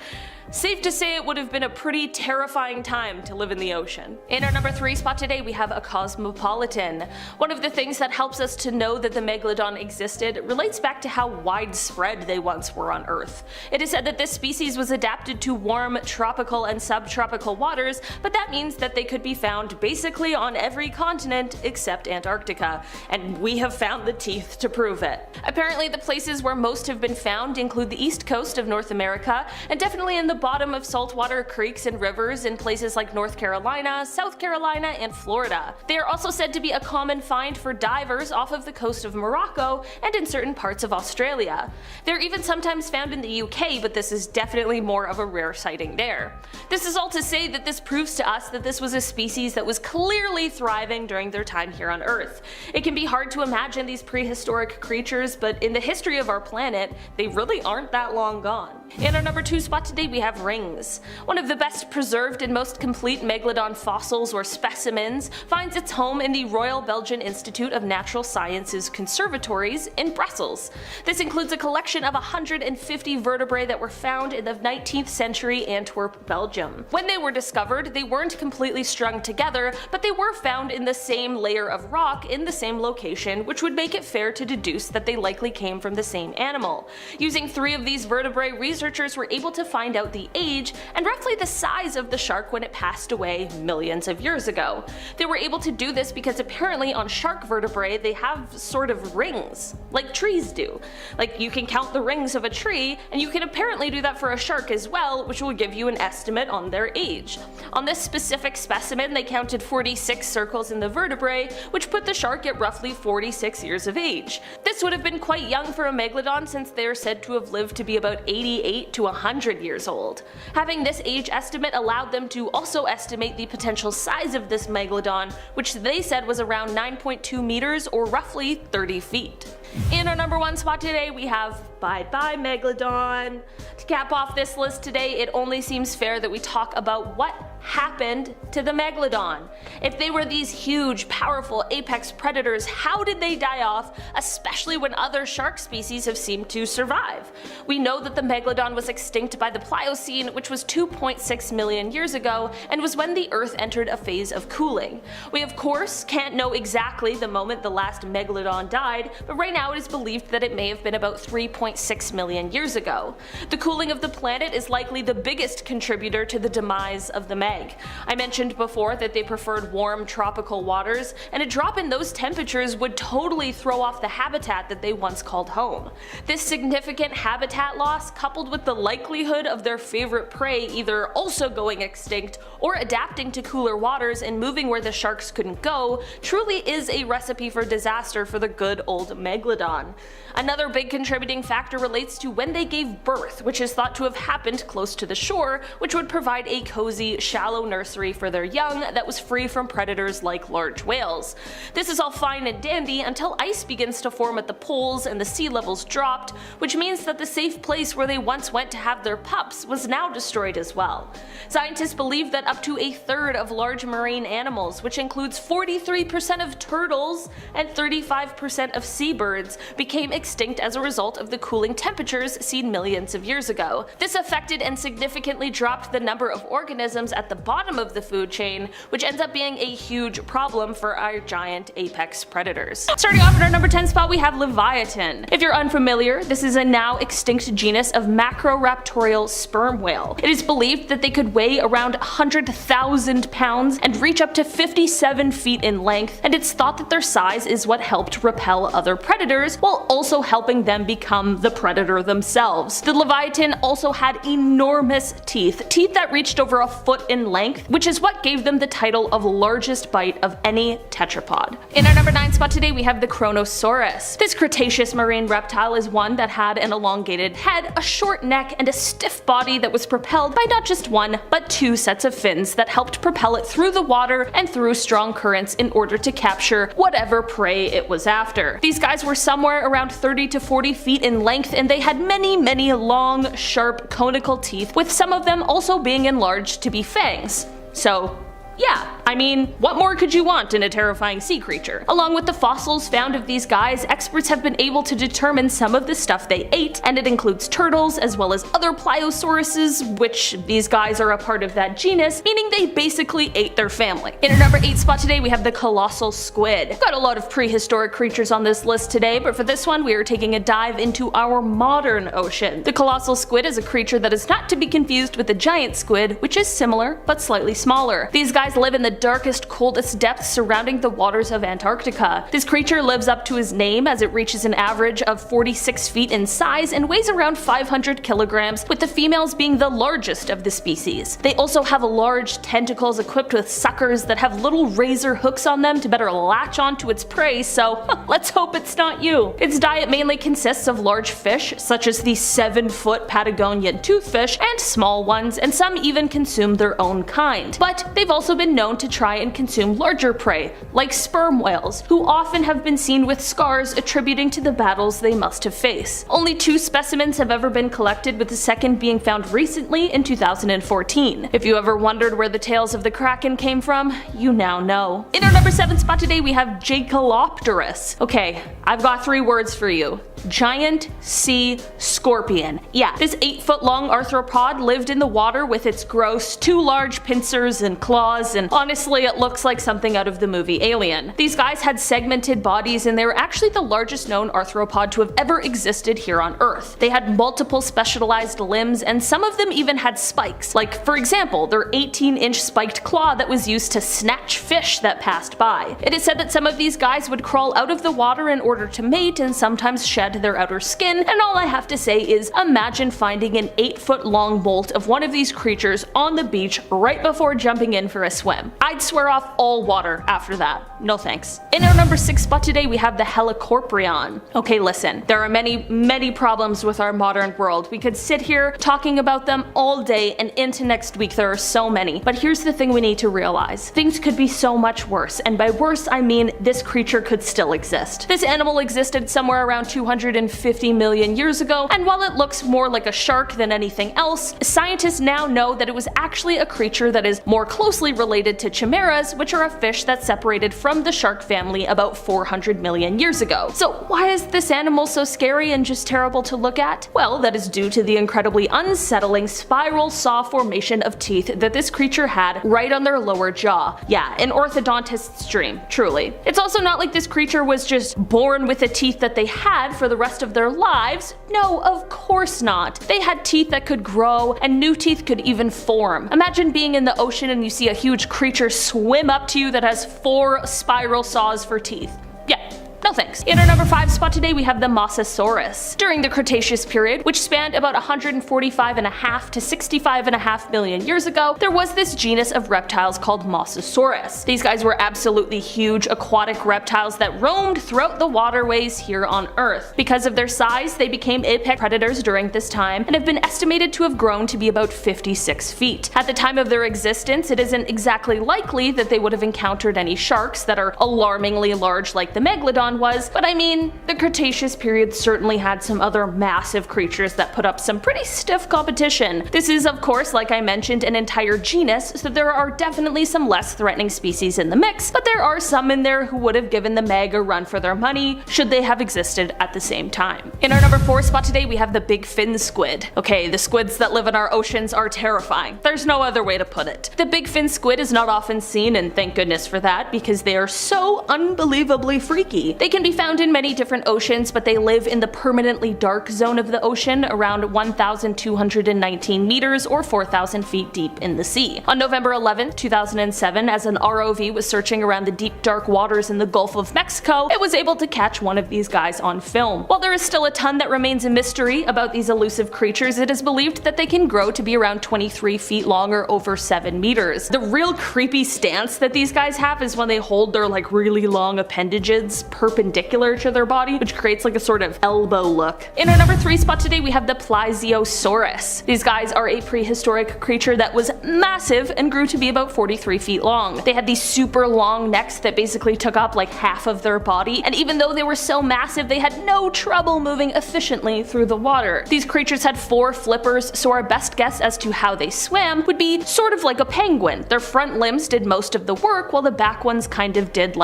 Safe to say it would have been a pretty terrifying time to live in the ocean. In our number 3 spot today we have a cosmopolitan. One of the things that helps us to know that the megalodon existed relates back to how widespread they once were on Earth. It is said that this species was adapted to warm tropical and subtropical waters, but that means that they could be found basically on every continent except Antarctica, and we have found the teeth to prove it. Apparently the places where most have been found include the east coast of North America, and definitely in the bottom of saltwater creeks and rivers in places like North Carolina, South Carolina, and Florida. They are also said to be a common find for divers off of the coast of Morocco and in certain parts of Australia. They're even sometimes found in the UK, but this is definitely more of a rare sighting there. This is all to say that this proves to us that this was a species that was clearly thriving during their time here on Earth. It can be hard to imagine these prehistoric creatures, but in the history of our planet, they really aren't that long gone. In our number 2 spot today we have rings. One of the best preserved and most complete megalodon fossils or specimens finds its home in the Royal Belgian Institute of Natural Sciences Conservatories in Brussels. This includes a collection of 150 vertebrae that were found in the 19th century Antwerp, Belgium. When they were discovered, they weren't completely strung together, but they were found in the same layer of rock in the same location, which would make it fair to deduce that they likely came from the same animal. Using 3 of these vertebrae, researchers were able to find out the age and roughly the size of the shark when it passed away millions of years ago. They were able to do this because apparently on shark vertebrae they have sort of rings, like trees do. Like you can count the rings of a tree, and you can apparently do that for a shark as well, which will give you an estimate on their age. On this specific specimen they counted 46 circles in the vertebrae, which put the shark at roughly 46 years of age. This would have been quite young for a megalodon since they are said to have lived to be about 88 to 100 years old. Having this age estimate allowed them to also estimate the potential size of this megalodon, which they said was around 9.2 meters or roughly 30 feet. In our number 1 spot today we have Bye Bye Megalodon. To cap off this list today, it only seems fair that we talk about what happened to the megalodon. If they were these huge, powerful apex predators, how did they die off, especially when other shark species have seemed to survive? We know that the megalodon was extinct by the Pliocene, which was 2.6 million years ago, and was when the Earth entered a phase of cooling. We of course can't know exactly the moment the last megalodon died, but right now it is believed that it it may have been about 3.6 million years ago. The cooling of the planet is likely the biggest contributor to the demise of the Meg. I mentioned before that they preferred warm tropical waters, and a drop in those temperatures would totally throw off the habitat that they once called home. This significant habitat loss, coupled with the likelihood of their favorite prey either also going extinct or adapting to cooler waters and moving where the sharks couldn't go, truly is a recipe for disaster for the good old Megalodon. Another big contributing factor relates to when they gave birth, which is thought to have happened close to the shore, which would provide a cozy, shallow nursery for their young that was free from predators like large whales. This is all fine and dandy until ice begins to form at the poles and the sea levels dropped, which means that the safe place where they once went to have their pups was now destroyed as well. Scientists believe that up to a third of large marine animals, which includes 43% of turtles and 35% of seabirds, became extinct as a result of the cooling temperatures seen millions of years ago. This affected and significantly dropped the number of organisms at the bottom of the food chain, which ends up being a huge problem for our giant apex predators. Starting off at our number 10 spot, we have Leviathan. If you're unfamiliar, this is a now extinct genus of macroraptorial sperm whale. It is believed that they could weigh around 100,000 pounds and reach up to 57 feet in length, and it's thought that their size is what helped repel other predators while also helping them become the predator themselves. The Leviathan also had enormous teeth that reached over a foot in length, which is what gave them the title of largest bite of any tetrapod. In our number 9 spot today, we have the Kronosaurus. This Cretaceous marine reptile is one that had an elongated head, a short neck, and a stiff body that was propelled by not just one, but two sets of fins that helped propel it through the water and through strong currents in order to capture whatever prey it was after. These guys were somewhere around 30 to 40 feet in length, and they had many long, sharp, conical teeth, with some of them also being enlarged to be fangs. So yeah, I mean, what more could you want in a terrifying sea creature? Along with the fossils found of these guys, experts have been able to determine some of the stuff they ate, and it includes turtles as well as other pliosauruses, which these guys are a part of that genus, meaning they basically ate their family. In our number 8 spot today, we have the colossal squid. Got a lot of prehistoric creatures on this list today, but for this one we are taking a dive into our modern ocean. The colossal squid is a creature that is not to be confused with the giant squid, which is similar but slightly smaller. These guys live in the darkest, coldest depths surrounding the waters of Antarctica. This creature lives up to his name as it reaches an average of 46 feet in size and weighs around 500 kilograms, with the females being the largest of the species. They also have large tentacles equipped with suckers that have little razor hooks on them to better latch onto its prey, so let's hope it's not you. Its diet mainly consists of large fish, such as the 7-foot Patagonian toothfish, and small ones, and some even consume their own kind. But they've also been known to try and consume larger prey, like sperm whales, who often have been seen with scars attributing to the battles they must have faced. Only 2 specimens have ever been collected, with the second being found recently in 2014. If you ever wondered where the tales of the Kraken came from, you now know. In our number 7 spot today, we have Jacalopterus. Okay, I've got 3 words for you. Giant sea scorpion. Yeah, this 8-foot long arthropod lived in the water with its gross 2 large pincers and claws, and honestly it looks like something out of the movie Alien. These guys had segmented bodies, and they were actually the largest known arthropod to have ever existed here on Earth. They had multiple specialized limbs, and some of them even had spikes, like for example their 18-inch spiked claw that was used to snatch fish that passed by. It is said that some of these guys would crawl out of the water in order to mate and sometimes shed their outer skin, and all I have to say is imagine finding an 8-foot long bolt of one of these creatures on the beach right before jumping in for a swim. I'd swear off all water after that. No thanks. In our number 6 spot today, we have the Helicoprion. Okay, listen, there are many problems with our modern world. We could sit here talking about them all day, and into next week there are so many. But here's the thing we need to realize. Things could be so much worse, and by worse I mean this creature could still exist. This animal existed somewhere around 250 million years ago, and while it looks more like a shark than anything else, scientists now know that it was actually a creature that is more closely related to chimeras, which are a fish that separated from the shark family about 400 million years ago. So why is this animal so scary and just terrible to look at? Well, that is due to the incredibly unsettling spiral saw formation of teeth that this creature had right on their lower jaw. Yeah, an orthodontist's dream, truly. It's also not like this creature was just born with the teeth that they had for the rest of their lives? No, of course not. They had teeth that could grow, and new teeth could even form. Imagine being in the ocean and you see a huge creature swim up to you that has 4 spiral saws for teeth. Yeah. No thanks. In our number 5 spot today, we have the Mosasaurus. During the Cretaceous period, which spanned about 145.5 to 65.5 million years ago, there was this genus of reptiles called Mosasaurus. These guys were absolutely huge aquatic reptiles that roamed throughout the waterways here on Earth. Because of their size, they became apex predators during this time and have been estimated to have grown to be about 56 feet. At the time of their existence, it isn't exactly likely that they would have encountered any sharks that are alarmingly large like the Megalodon was, but I mean, the Cretaceous period certainly had some other massive creatures that put up some pretty stiff competition. This is, of course, like I mentioned, an entire genus, so there are definitely some less threatening species in the mix, but there are some in there who would have given the Meg a run for their money should they have existed at the same time. In our number 4 spot today, we have the big fin squid. Okay, the squids that live in our oceans are terrifying. There's no other way to put it. The big fin squid is not often seen, and thank goodness for that, because they are so unbelievably freaky. They can be found in many different oceans, but they live in the permanently dark zone of the ocean, around 1,219 meters or 4,000 feet deep in the sea. On November 11, 2007, as an ROV was searching around the deep dark waters in the Gulf of Mexico, it was able to catch one of these guys on film. While there is still a ton that remains a mystery about these elusive creatures, it is believed that they can grow to be around 23 feet long or over 7 meters. The real creepy stance that these guys have is when they hold their really long appendages perpendicular to their body, which creates a sort of elbow look. In our number 3 spot today, we have the Plesiosaurus. These guys are a prehistoric creature that was massive and grew to be about 43 feet long. They had these super long necks that basically took up half of their body, and even though they were so massive, they had no trouble moving efficiently through the water. These creatures had 4 flippers, so our best guess as to how they swam would be sort of like a penguin. Their front limbs did most of the work, while the back ones kind of did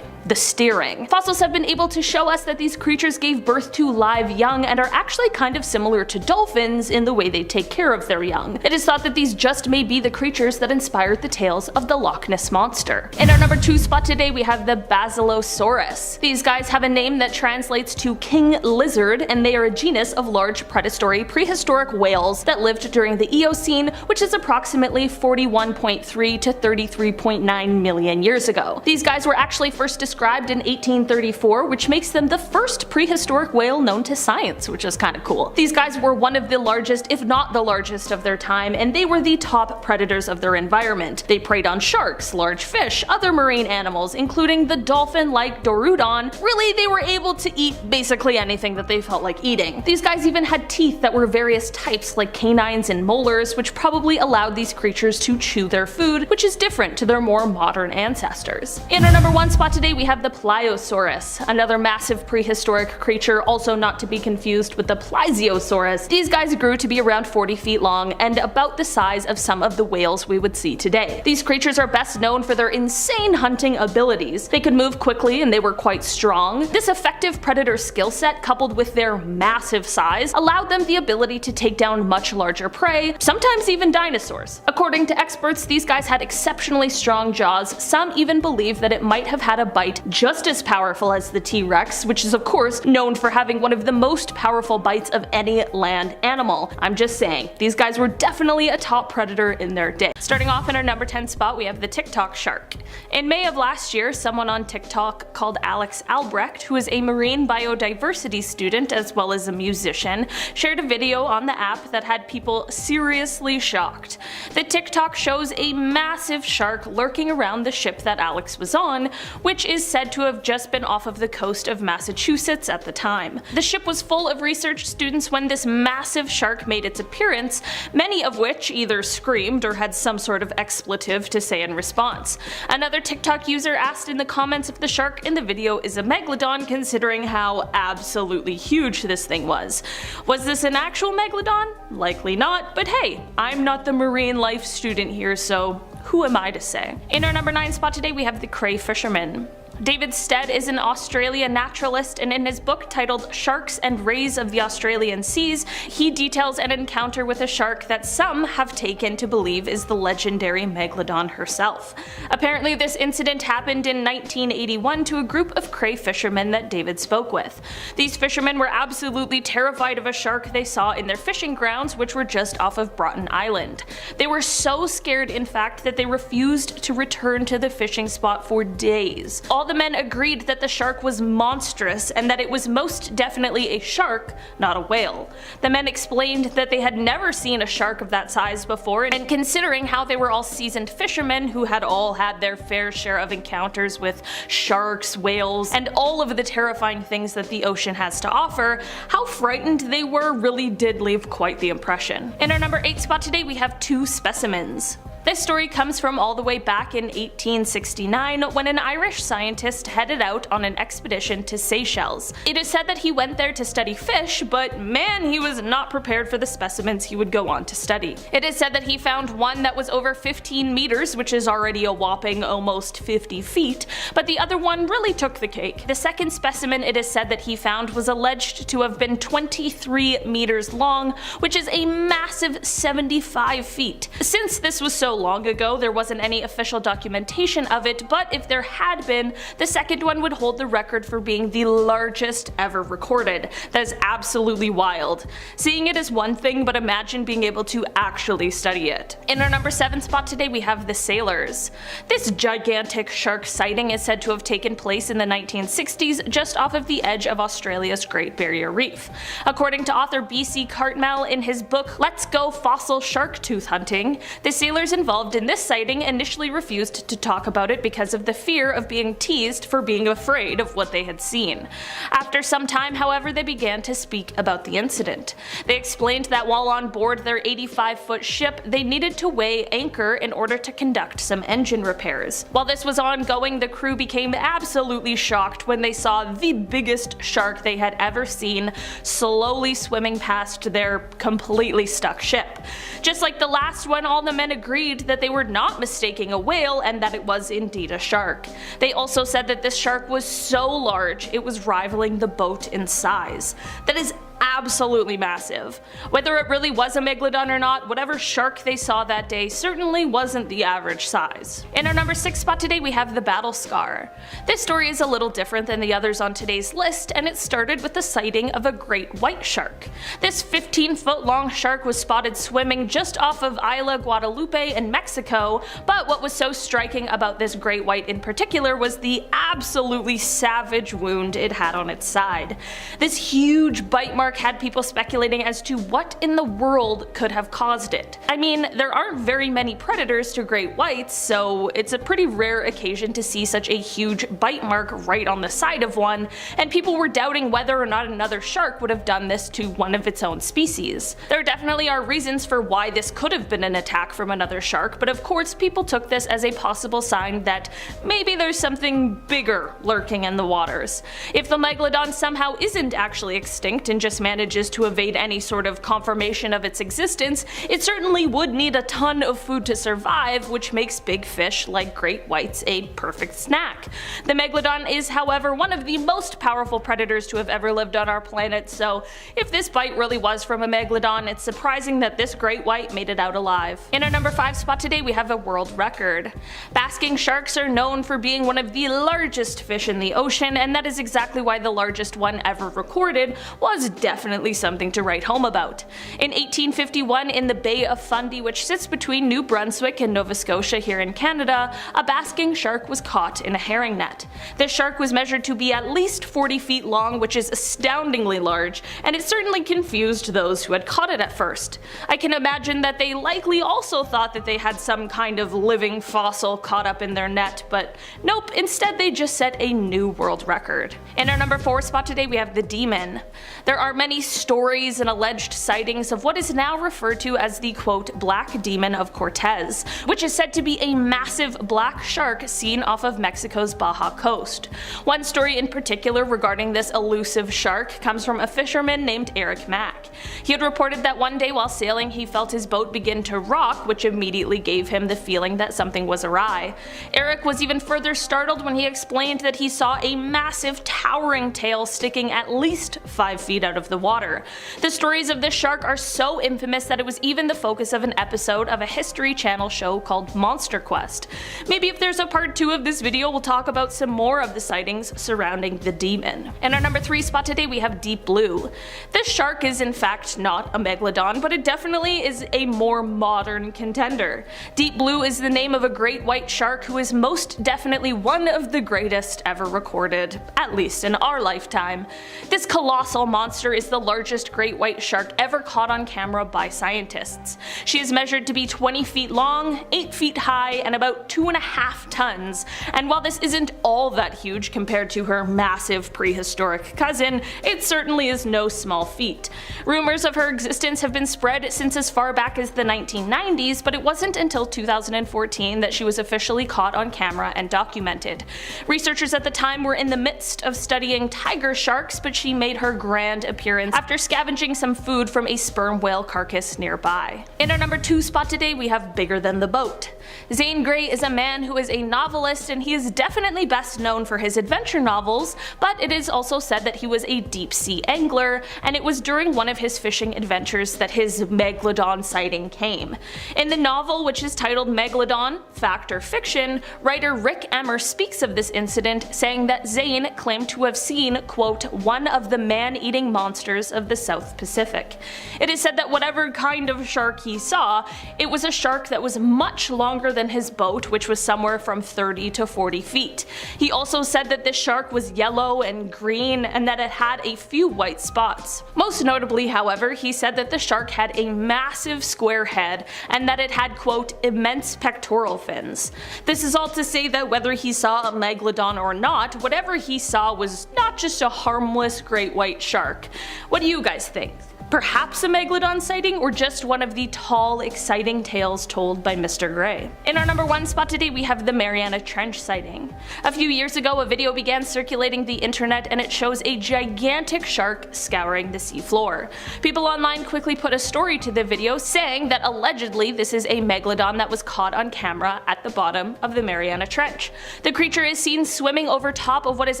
the steering. Fossils have been able to show us that these creatures gave birth to live young and are actually kind of similar to dolphins in the way they take care of their young. It is thought that these just may be the creatures that inspired the tales of the Loch Ness Monster. In our number 2 spot today, we have the Basilosaurus. These guys have a name that translates to king lizard, and they are a genus of large predatory prehistoric whales that lived during the Eocene, which is approximately 41.3 to 33.9 million years ago. These guys were actually first described in 1834, which makes them the first prehistoric whale known to science, which is kind of cool. These guys were one of the largest, if not the largest of their time, and they were the top predators of their environment. They preyed on sharks, large fish, other marine animals, including the dolphin-like Dorudon. Really, they were able to eat basically anything that they felt like eating. These guys even had teeth that were various types, like canines and molars, which probably allowed these creatures to chew their food, which is different to their more modern ancestors. In our number 1 spot today, we have the Pliosaurus, another massive prehistoric creature, also not to be confused with the Plesiosaurus. These guys grew to be around 40 feet long and about the size of some of the whales we would see today. These creatures are best known for their insane hunting abilities. They could move quickly and they were quite strong. This effective predator skill set, coupled with their massive size, allowed them the ability to take down much larger prey, sometimes even dinosaurs. According to experts, these guys had exceptionally strong jaws. Some even believe that it might have had a bite just as powerful as the T-Rex, which is of course known for having one of the most powerful bites of any land animal. I'm just saying, these guys were definitely a top predator in their day. Starting off in our number 10 spot, we have the TikTok shark. In May of last year, someone on TikTok called Alex Albrecht, who is a marine biodiversity student as well as a musician, shared a video on the app that had people seriously shocked. The TikTok shows a massive shark lurking around the ship that Alex was on, which is said to have just been off of the coast of Massachusetts at the time. The ship was full of research students when this massive shark made its appearance, many of which either screamed or had some sort of expletive to say in response. Another TikTok user asked in the comments if the shark in the video is a Megalodon, considering how absolutely huge this thing was. Was this an actual Megalodon? Likely not, but hey, I'm not the marine life student here, so who am I to say? In our number 9 spot today, we have the cray fisherman. David Stead is an Australian naturalist, and in his book titled Sharks and Rays of the Australian Seas, he details an encounter with a shark that some have taken to believe is the legendary Megalodon herself. Apparently this incident happened in 1981 to a group of cray fishermen that David spoke with. These fishermen were absolutely terrified of a shark they saw in their fishing grounds, which were just off of Broughton Island. They were so scared, in fact, that they refused to return to the fishing spot for days. All the men agreed that the shark was monstrous and that it was most definitely a shark, not a whale. The men explained that they had never seen a shark of that size before, and considering how they were all seasoned fishermen who had all had their fair share of encounters with sharks, whales, and all of the terrifying things that the ocean has to offer, how frightened they were really did leave quite the impression. In our number 8 spot today, we have 2 specimens. This story comes from all the way back in 1869 when an Irish scientist headed out on an expedition to Seychelles. It is said that he went there to study fish, but man, he was not prepared for the specimens he would go on to study. It is said that he found one that was over 15 meters, which is already a whopping almost 50 feet, but the other one really took the cake. The second specimen it is said that he found was alleged to have been 23 meters long, which is a massive 75 feet. Since this was so long ago, there wasn't any official documentation of it, but if there had been, the second one would hold the record for being the largest ever recorded. That is absolutely wild. Seeing it is one thing, but imagine being able to actually study it. In our number 7 spot today, we have the sailors. This gigantic shark sighting is said to have taken place in the 1960s just off of the edge of Australia's Great Barrier Reef. According to author B.C. Cartmel in his book Let's Go Fossil Shark Tooth Hunting, the sailors involved in this sighting initially refused to talk about it because of the fear of being teased for being afraid of what they had seen. After some time, however, they began to speak about the incident. They explained that while on board their 85-foot ship, they needed to weigh anchor in order to conduct some engine repairs. While this was ongoing, the crew became absolutely shocked when they saw the biggest shark they had ever seen slowly swimming past their completely stuck ship. Just like the last one, all the men agreed that they were not mistaking a whale and that it was indeed a shark. They also said that this shark was so large it was rivaling the boat in size. That is absolutely massive. Whether it really was a Megalodon or not, whatever shark they saw that day certainly wasn't the average size. In our number 6 spot today, we have the battle scar. This story is a little different than the others on today's list, and it started with the sighting of a great white shark. This 15-foot long shark was spotted swimming just off of Isla Guadalupe in Mexico, but what was so striking about this great white in particular was the absolutely savage wound it had on its side. This huge bite mark had people speculating as to what in the world could have caused it. I mean, there aren't very many predators to great whites, so it's a pretty rare occasion to see such a huge bite mark right on the side of one, and people were doubting whether or not another shark would have done this to one of its own species. There definitely are reasons for why this could have been an attack from another shark, but of course people took this as a possible sign that maybe there's something bigger lurking in the waters. If the Megalodon somehow isn't actually extinct and just manages to evade any sort of confirmation of its existence, it certainly would need a ton of food to survive, which makes big fish like great whites a perfect snack. The Megalodon is, however, one of the most powerful predators to have ever lived on our planet, so if this bite really was from a Megalodon, it's surprising that this great white made it out alive. In our number 5 spot today, we have a world record. Basking sharks are known for being one of the largest fish in the ocean, and that is exactly why the largest one ever recorded was definitely something to write home about. In 1851, in the Bay of Fundy, which sits between New Brunswick and Nova Scotia here in Canada, a basking shark was caught in a herring net. This shark was measured to be at least 40 feet long, which is astoundingly large, and it certainly confused those who had caught it at first. I can imagine that they likely also thought that they had some kind of living fossil caught up in their net, but nope, instead they just set a new world record. In our number 4 spot today, we have the demon. There are many stories and alleged sightings of what is now referred to as the quote Black Demon of Cortez, which is said to be a massive black shark seen off of Mexico's Baja coast. One story in particular regarding this elusive shark comes from a fisherman named Eric Mack. He had reported that one day while sailing he felt his boat begin to rock, which immediately gave him the feeling that something was awry. Eric was even further startled when he explained that he saw a massive towering tail sticking at least 5 feet out of the water. The stories of this shark are so infamous that it was even the focus of an episode of a History Channel show called Monster Quest. Maybe if there's a part 2 of this video, we'll talk about some more of the sightings surrounding the demon. In our number 3 spot today we have Deep Blue. This shark is in fact not a Megalodon, but it definitely is a more modern contender. Deep Blue is the name of a great white shark who is most definitely one of the greatest ever recorded, at least in our lifetime. This colossal monster is the largest great white shark ever caught on camera by scientists. She is measured to be 20 feet long, 8 feet high, and about 2.5 tons, and while this isn't all that huge compared to her massive prehistoric cousin, it certainly is no small feat. Rumors of her existence have been spread since as far back as the 1990s, but it wasn't until 2014 that she was officially caught on camera and documented. Researchers at the time were in the midst of studying tiger sharks, but she made her grand appearance after scavenging some food from a sperm whale carcass nearby. In our number 2 spot today we have Bigger Than the Boat. Zane Grey is a man who is a novelist, and he is definitely best known for his adventure novels, but it is also said that he was a deep sea angler, and it was during one of his fishing adventures that his Megalodon sighting came. In the novel, which is titled Megalodon, Fact or Fiction, writer Rick Emmer speaks of this incident, saying that Zane claimed to have seen, quote, one of the man-eating monsters of the South Pacific. It is said that whatever kind of shark he saw, it was a shark that was much longer than his boat, which was somewhere from 30 to 40 feet. He also said that this shark was yellow and green and that it had a few white spots. Most notably, however, he said that the shark had a massive square head and that it had, quote, immense pectoral fins. This is all to say that whether he saw a Megalodon or not, whatever he saw was not just a harmless great white shark. What do you guys think? Perhaps a Megalodon sighting, or just one of the tall, exciting tales told by Mr. Grey? In our number 1 spot today we have the Mariana Trench sighting. A few years ago a video began circulating the internet and it shows a gigantic shark scouring the seafloor. People online quickly put a story to the video saying that allegedly this is a Megalodon that was caught on camera at the bottom of the Mariana Trench. The creature is seen swimming over top of what is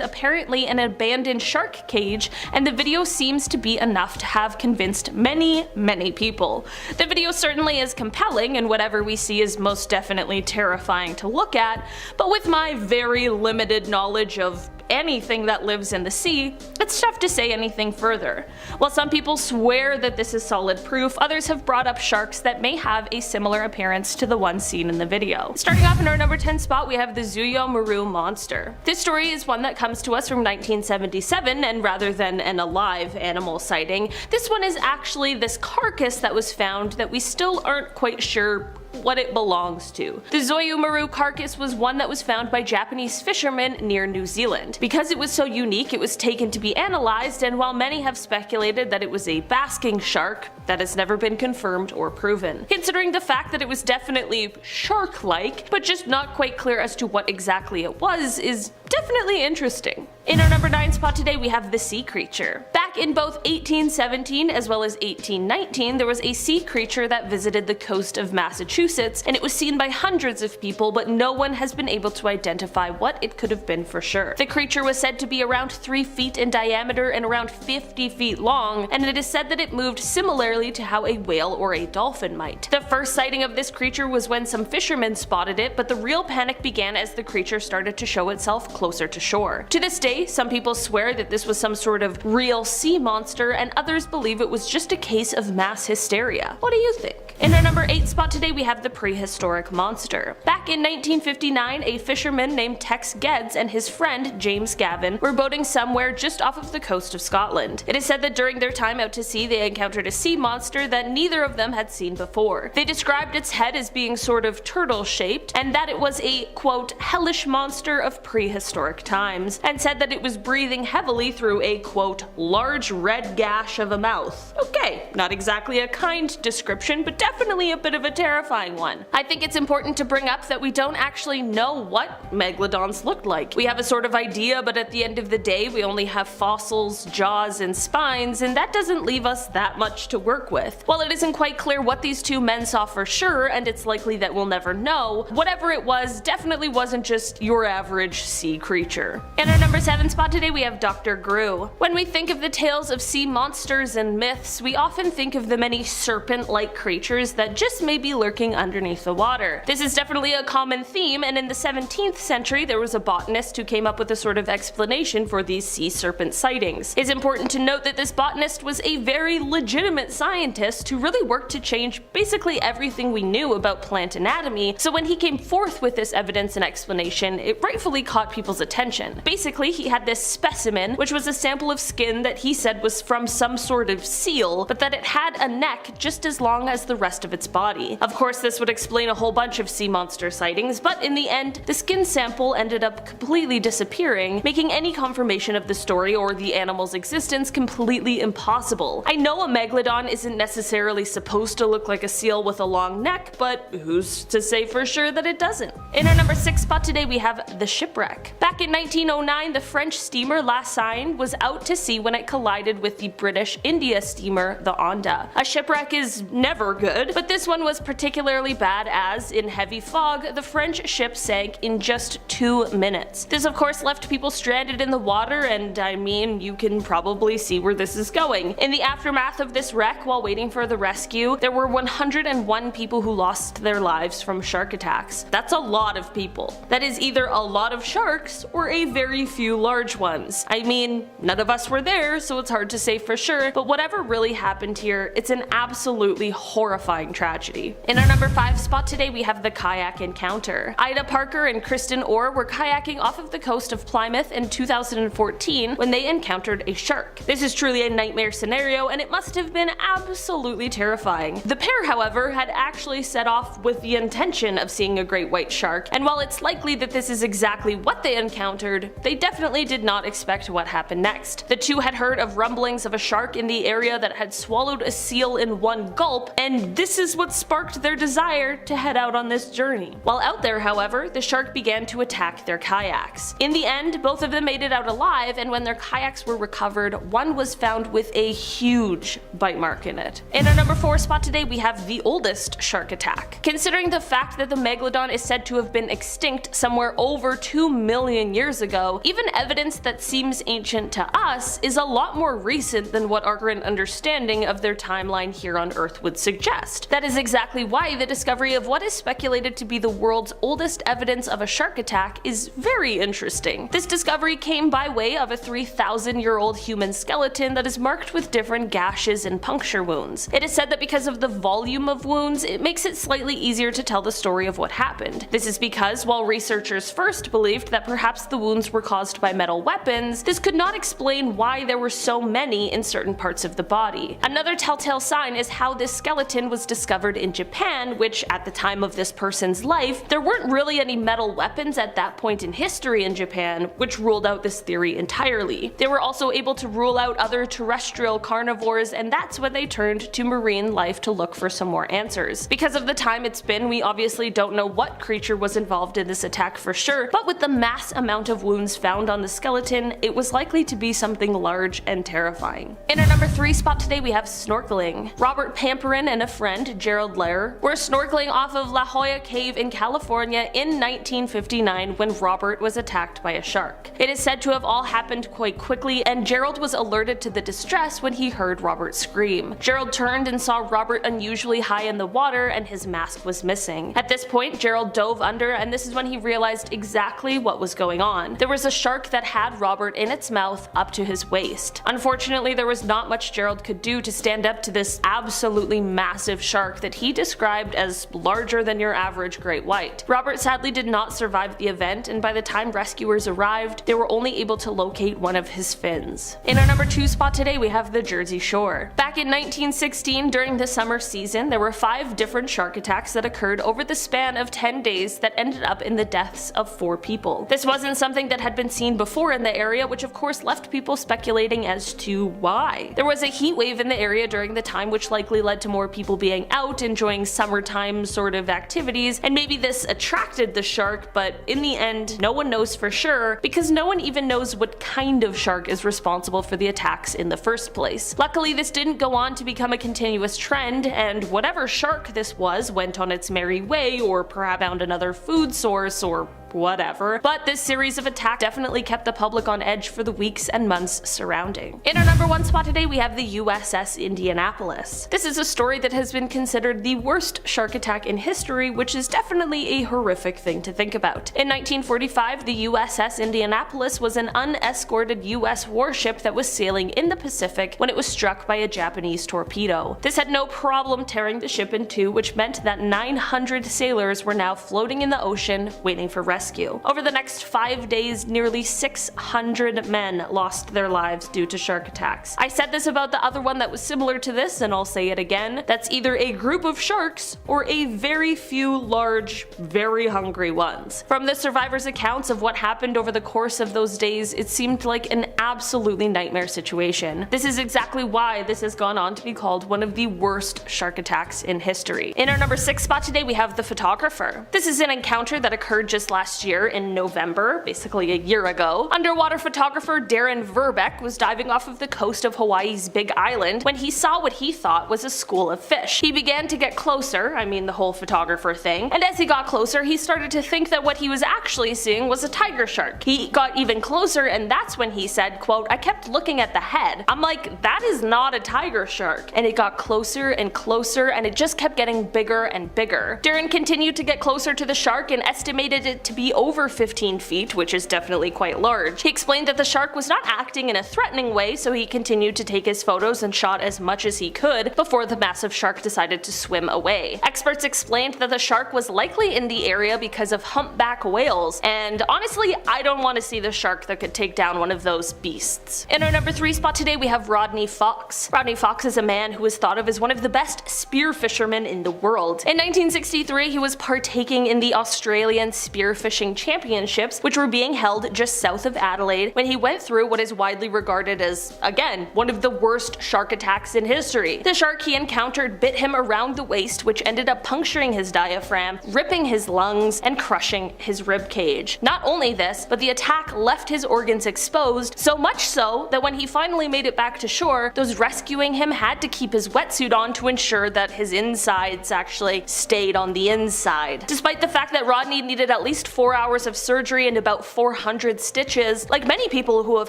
apparently an abandoned shark cage, and the video seems to be enough to have convinced many people. The video certainly is compelling, and whatever we see is most definitely terrifying to look at, but with my very limited knowledge of anything that lives in the sea, it's tough to say anything further. While some people swear that this is solid proof, others have brought up sharks that may have a similar appearance to the one seen in the video. Starting off in our number 10 spot we have the Stiuso Maru monster. This story is one that comes to us from 1977, and rather than an alive animal sighting, this one is actually this carcass that was found that we still aren't quite sure what it belongs to. The Stiuso Maru carcass was one that was found by Japanese fishermen near New Zealand. Because it was so unique, it was taken to be analyzed, and while many have speculated that it was a basking shark, that has never been confirmed or proven. Considering the fact that it was definitely shark-like, but just not quite clear as to what exactly it was, is definitely interesting. In our number 9 spot today we have the sea creature. Back in both 1817 as well as 1819 there was a sea creature that visited the coast of Massachusetts, and it was seen by hundreds of people, but no one has been able to identify what it could have been for sure. The creature was said to be around 3 feet in diameter and around 50 feet long, and it is said that it moved similarly to how a whale or a dolphin might. The first sighting of this creature was when some fishermen spotted it, but the real panic began as the creature started to show itself closer to shore. To this day, some people swear that this was some sort of real sea monster, and others believe it was just a case of mass hysteria. What do you think? In our number 8 spot today we have the prehistoric monster. Back in 1959, a fisherman named Tex Geddes and his friend James Gavin were boating somewhere just off of the coast of Scotland. It is said that during their time out to sea they encountered a sea monster that neither of them had seen before. They described its head as being sort of turtle shaped, and that it was a, quote, hellish monster of prehistoric prehistoric times, and said that it was breathing heavily through a quote, large red gash of a mouth. Okay, not exactly a kind description, but definitely a bit of a terrifying one. I think it's important to bring up that we don't actually know what megalodons looked like. We have a sort of idea, but at the end of the day we only have fossils, jaws, and spines, and that doesn't leave us that much to work with. While it isn't quite clear what these two men saw for sure, and it's likely that we'll never know, whatever it was definitely wasn't just your average sea creature. In our number 7 spot today we have Dr. Gru. When we think of the tales of sea monsters and myths, we often think of the many serpent-like creatures that just may be lurking underneath the water. This is definitely a common theme, and in the 17th century there was a botanist who came up with a sort of explanation for these sea serpent sightings. It's important to note that this botanist was a very legitimate scientist who really worked to change basically everything we knew about plant anatomy, so when he came forth with this evidence and explanation, it rightfully caught people's attention. Basically, he had this specimen, which was a sample of skin that he said was from some sort of seal, but that it had a neck just as long as the rest of its body. Of course, this would explain a whole bunch of sea monster sightings, but in the end, the skin sample ended up completely disappearing, making any confirmation of the story or the animal's existence completely impossible. I know a megalodon isn't necessarily supposed to look like a seal with a long neck, but who's to say for sure that it doesn't? In our number 6 spot today we have the shipwreck. Back in 1909, the French steamer La Seine was out to sea when it collided with the British India steamer the Onda. A shipwreck is never good, but this one was particularly bad as, in heavy fog, the French ship sank in just 2 minutes. This of course left people stranded in the water, and I mean, you can probably see where this is going. In the aftermath of this wreck, while waiting for the rescue, there were 101 people who lost their lives from shark attacks. That's a lot of people. That is either a lot of sharks or a very few large ones. I mean, none of us were there, so it's hard to say for sure, but whatever really happened here, it's an absolutely horrifying tragedy. In our number 5 spot today we have the kayak encounter. Ida Parker and Kristen Orr were kayaking off of the coast of Plymouth in 2014 when they encountered a shark. This is truly a nightmare scenario, and it must have been absolutely terrifying. The pair, however, had actually set off with the intention of seeing a great white shark, and while it's likely that this is exactly what they encountered, they definitely did not expect what happened next. The two had heard of rumblings of a shark in the area that had swallowed a seal in one gulp, and this is what sparked their desire to head out on this journey. While out there, however, the shark began to attack their kayaks. In the end, both of them made it out alive, and when their kayaks were recovered, one was found with a huge bite mark in it. In our number 4 spot today we have the oldest shark attack. Considering the fact that the megalodon is said to have been extinct somewhere over 2 million years ago, even evidence that seems ancient to us is a lot more recent than what our current understanding of their timeline here on Earth would suggest. That is exactly why the discovery of what is speculated to be the world's oldest evidence of a shark attack is very interesting. This discovery came by way of a 3,000-year-old human skeleton that is marked with different gashes and puncture wounds. It is said that because of the volume of wounds, it makes it slightly easier to tell the story of what happened. This is because while researchers first believed that perhaps the wounds were caused by metal weapons, this could not explain why there were so many in certain parts of the body. Another telltale sign is how this skeleton was discovered in Japan, which at the time of this person's life, there weren't really any metal weapons at that point in history in Japan, which ruled out this theory entirely. They were also able to rule out other terrestrial carnivores, and that's when they turned to marine life to look for some more answers. Because of the time it's been, we obviously don't know what creature was involved in this attack for sure, but with the mass amount of wounds found on the skeleton, it was likely to be something large and terrifying. In our number 3 spot today we have snorkeling. Robert Pamperin and a friend, Gerald Lehrer, were snorkeling off of La Jolla Cave in California in 1959 when Robert was attacked by a shark. It is said to have all happened quite quickly, and Gerald was alerted to the distress when he heard Robert scream. Gerald turned and saw Robert unusually high in the water, and his mask was missing. At this point, Gerald dove under, and this is when he realized exactly what was going on. There was a shark that had Robert in its mouth up to his waist. Unfortunately, there was not much Gerald could do to stand up to this absolutely massive shark that he described as larger than your average great white. Robert sadly did not survive the event, and by the time rescuers arrived, they were only able to locate one of his fins. In our number 2 spot today we have the Jersey Shore. Back in 1916, during the summer season, there were 5 different shark attacks that occurred over the span of 10 days days that ended up in the deaths of 4 people. This wasn't something that had been seen before in the area, which of course left people speculating as to why. There was a heat wave in the area during the time, which likely led to more people being out enjoying summertime sort of activities, and maybe this attracted the shark, but in the end no one knows for sure because no one even knows what kind of shark is responsible for the attacks in the first place. Luckily, this didn't go on to become a continuous trend, and whatever shark this was went on its merry way, or perhaps found another food source or whatever, but this series of attacks definitely kept the public on edge for the weeks and months surrounding. In our number 1 spot today, we have the USS Indianapolis. This is a story that has been considered the worst shark attack in history, which is definitely a horrific thing to think about. In 1945, the USS Indianapolis was an unescorted US warship that was sailing in the Pacific when it was struck by a Japanese torpedo. This had no problem tearing the ship in two, which meant that 900 sailors were now floating in the ocean waiting for rescue. Over the next 5 days, nearly 600 men lost their lives due to shark attacks. I said this about the other one that was similar to this, and I'll say it again. That's either a group of sharks or a very few large, very hungry ones. From the survivors' accounts of what happened over the course of those days, it seemed like an absolutely nightmare situation. This is exactly why this has gone on to be called one of the worst shark attacks in history. In our number 6 spot today, we have the photographer. This is an encounter that occurred just last year in November, basically a year ago. Underwater photographer Darren Verbeck was diving off of the coast of Hawaii's Big Island when he saw what he thought was a school of fish. He began to get closer, I mean the whole photographer thing, and as he got closer he started to think that what he was actually seeing was a tiger shark. He got even closer, and that's when he said, quote, "I kept looking at the head. I'm like, that is not a tiger shark." And it got closer and closer, and it just kept getting bigger and bigger. Darren continued to get closer to the shark and estimated it to be over 15 feet, which is definitely quite large. He explained that the shark was not acting in a threatening way, so he continued to take his photos and shot as much as he could before the massive shark decided to swim away. Experts explained that the shark was likely in the area because of humpback whales, and honestly, I don't want to see the shark that could take down one of those beasts. In our number 3 spot today, we have Rodney Fox. Rodney Fox is a man who is thought of as one of the best spear fishermen in the world. In 1963, he was partaking in the Australian spearfishing championships, which were being held just south of Adelaide, when he went through what is widely regarded as, again, one of the worst shark attacks in history. The shark he encountered bit him around the waist, which ended up puncturing his diaphragm, ripping his lungs, and crushing his rib cage. Not only this, but the attack left his organs exposed, so much so that when he finally made it back to shore, those rescuing him had to keep his wetsuit on to ensure that his insides actually stayed on the inside. Despite the fact that Rodney needed at least 4 hours of surgery and about 400 stitches, like many people who have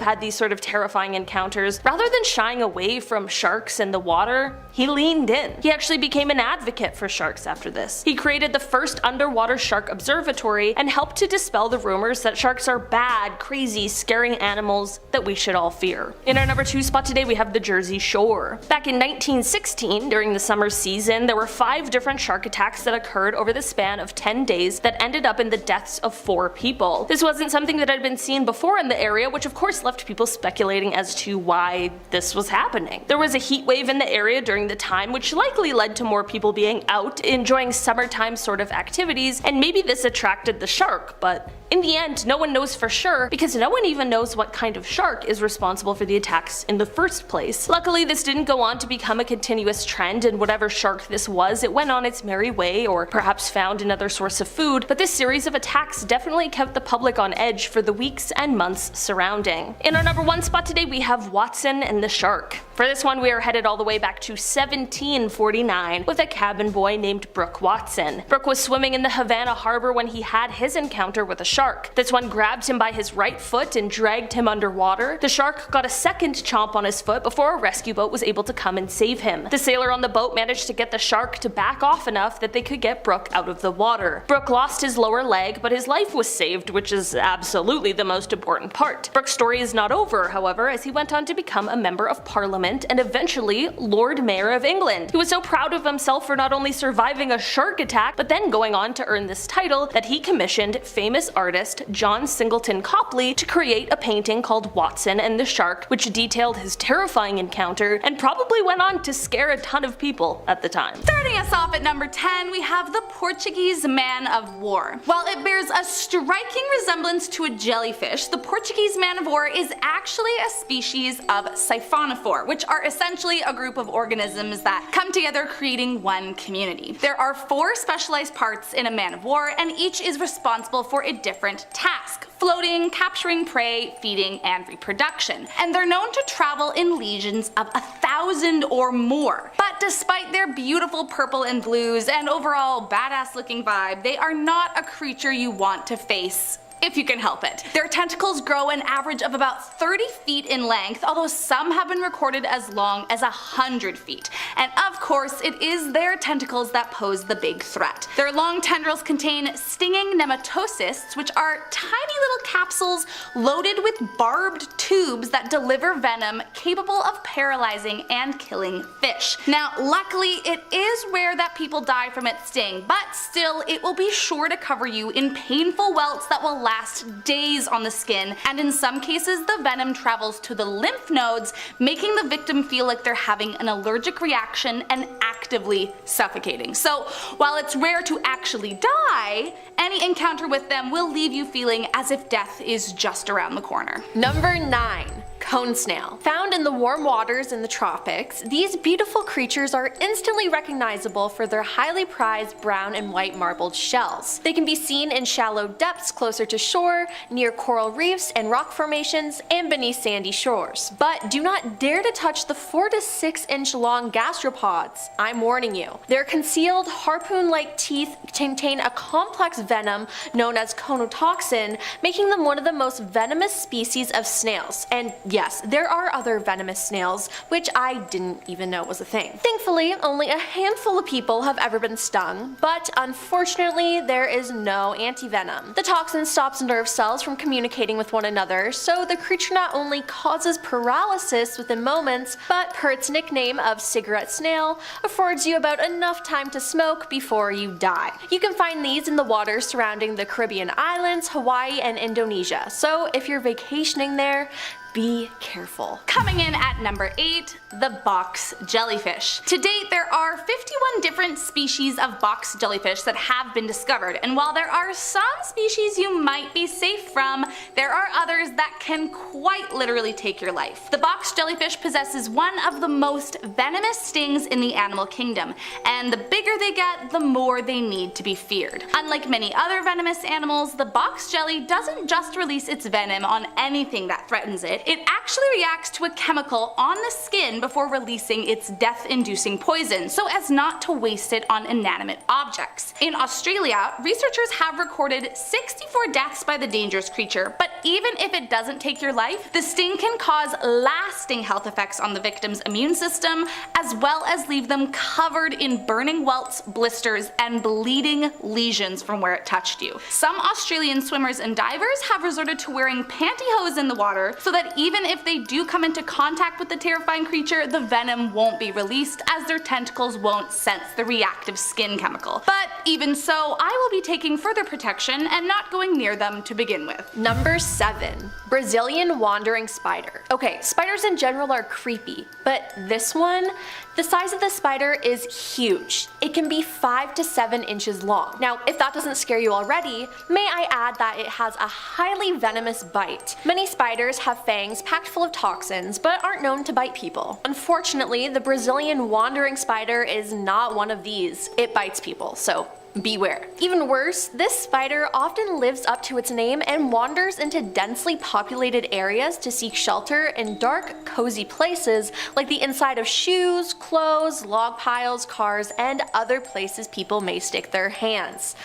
had these sort of terrifying encounters, rather than shying away from sharks and the water, he leaned in. He actually became an advocate for sharks after this. He created the first underwater shark observatory and helped to dispel the rumors that sharks are bad, crazy, scaring animals that we should all fear. In our number 2 spot today, we have the Jersey Shore. Back in 1916, during the summer season, there were 5 different shark attacks that occurred over the span of 10 days that ended up in the deaths of 4 people. This wasn't something that had been seen before in the area, which of course left people speculating as to why this was happening. There was a heat wave in the area during the time, which likely led to more people being out, enjoying summertime sort of activities, and maybe this attracted the shark, but in the end, no one knows for sure because no one even knows what kind of shark is responsible for the attacks in the first place. Luckily, this didn't go on to become a continuous trend, and whatever shark this was, it went on its merry way or perhaps found another source of food, but this series of attacks definitely kept the public on edge for the weeks and months surrounding. In our number 1 spot today, we have Watson and the Shark. For this one, we are headed all the way back to 1749 with a cabin boy named Brooke Watson. Brooke was swimming in the Havana harbor when he had his encounter with a shark. This one grabbed him by his right foot and dragged him underwater. The shark got a second chomp on his foot before a rescue boat was able to come and save him. The sailor on the boat managed to get the shark to back off enough that they could get Brooke out of the water. Brooke lost his lower leg, but his life was saved, which is absolutely the most important part. Brooke's story is not over, however, as he went on to become a member of parliament government, and eventually Lord Mayor of England. He was so proud of himself for not only surviving a shark attack, but then going on to earn this title that he commissioned famous artist John Singleton Copley to create a painting called Watson and the Shark, which detailed his terrifying encounter and probably went on to scare a ton of people at the time. Starting us off at number 10, we have the Portuguese man of war. While it bears a striking resemblance to a jellyfish, the Portuguese man of war is actually a species of siphonophore, which are essentially a group of organisms that come together creating one community. There are 4 specialized parts in a man of war, and each is responsible for a different task: floating, capturing prey, feeding, and reproduction. And they're known to travel in legions of 1,000 or more. But despite their beautiful purple and blues and overall badass looking vibe, they are not a creature you want to face if you can help it. Their tentacles grow an average of about 30 feet in length, although some have been recorded as long as 100 feet. And of course, it is their tentacles that pose the big threat. Their long tendrils contain stinging nematocysts, which are tiny little capsules loaded with barbed tubes that deliver venom capable of paralyzing and killing fish. Now, luckily, it is rare that people die from its sting, but still, it will be sure to cover you in painful welts that will last days on the skin, and in some cases the venom travels to the lymph nodes, making the victim feel like they're having an allergic reaction and actively suffocating. So while it's rare to actually die, any encounter with them will leave you feeling as if death is just around the corner. Number 9. Cone snail. Found in the warm waters in the tropics, these beautiful creatures are instantly recognizable for their highly prized brown and white marbled shells. They can be seen in shallow depths closer to shore, near coral reefs and rock formations, and beneath sandy shores. But do not dare to touch the 4 to 6 inch long gastropods. I'm warning you. Their concealed harpoon-like teeth contain a complex venom known as conotoxin, making them one of the most venomous species of snails. And yes, there are other venomous snails, which I didn't even know was a thing. Thankfully, only a handful of people have ever been stung, but unfortunately there is no antivenom. The toxin stops nerve cells from communicating with one another, so the creature not only causes paralysis within moments, but per its nickname of cigarette snail, affords you about enough time to smoke before you die. You can find these in the waters surrounding the Caribbean islands, Hawaii, and Indonesia, so if you're vacationing there, be careful. Coming in at number 8, the box jellyfish. To date, there are 51 different species of box jellyfish that have been discovered, and while there are some species you might be safe from, there are others that can quite literally take your life. The box jellyfish possesses one of the most venomous stings in the animal kingdom, and the bigger they get, the more they need to be feared. Unlike many other venomous animals, the box jelly doesn't just release its venom on anything that threatens it. It actually reacts to a chemical on the skin before releasing its death-inducing poison, so as not to waste it on inanimate objects. In Australia, researchers have recorded 64 deaths by the dangerous creature, but even if it doesn't take your life, the sting can cause lasting health effects on the victim's immune system, as well as leave them covered in burning welts, blisters, and bleeding lesions from where it touched you. Some Australian swimmers and divers have resorted to wearing pantyhose in the water so that even if they do come into contact with the terrifying creature, the venom won't be released as their tentacles won't sense the reactive skin chemical. But even so, I will be taking further protection and not going near them to begin with. Number 7. Brazilian wandering spider. Okay, spiders in general are creepy, but this one, the size of the spider is huge. It can be 5 to 7 inches long. Now, if that doesn't scare you already, may I add that it has a highly venomous bite. Many spiders have fangs packed full of toxins, but aren't known to bite people. Unfortunately, the Brazilian wandering spider is not one of these. It bites people, so beware. Even worse, this spider often lives up to its name and wanders into densely populated areas to seek shelter in dark, cozy places like the inside of shoes, clothes, log piles, cars, and other places people may stick their hands.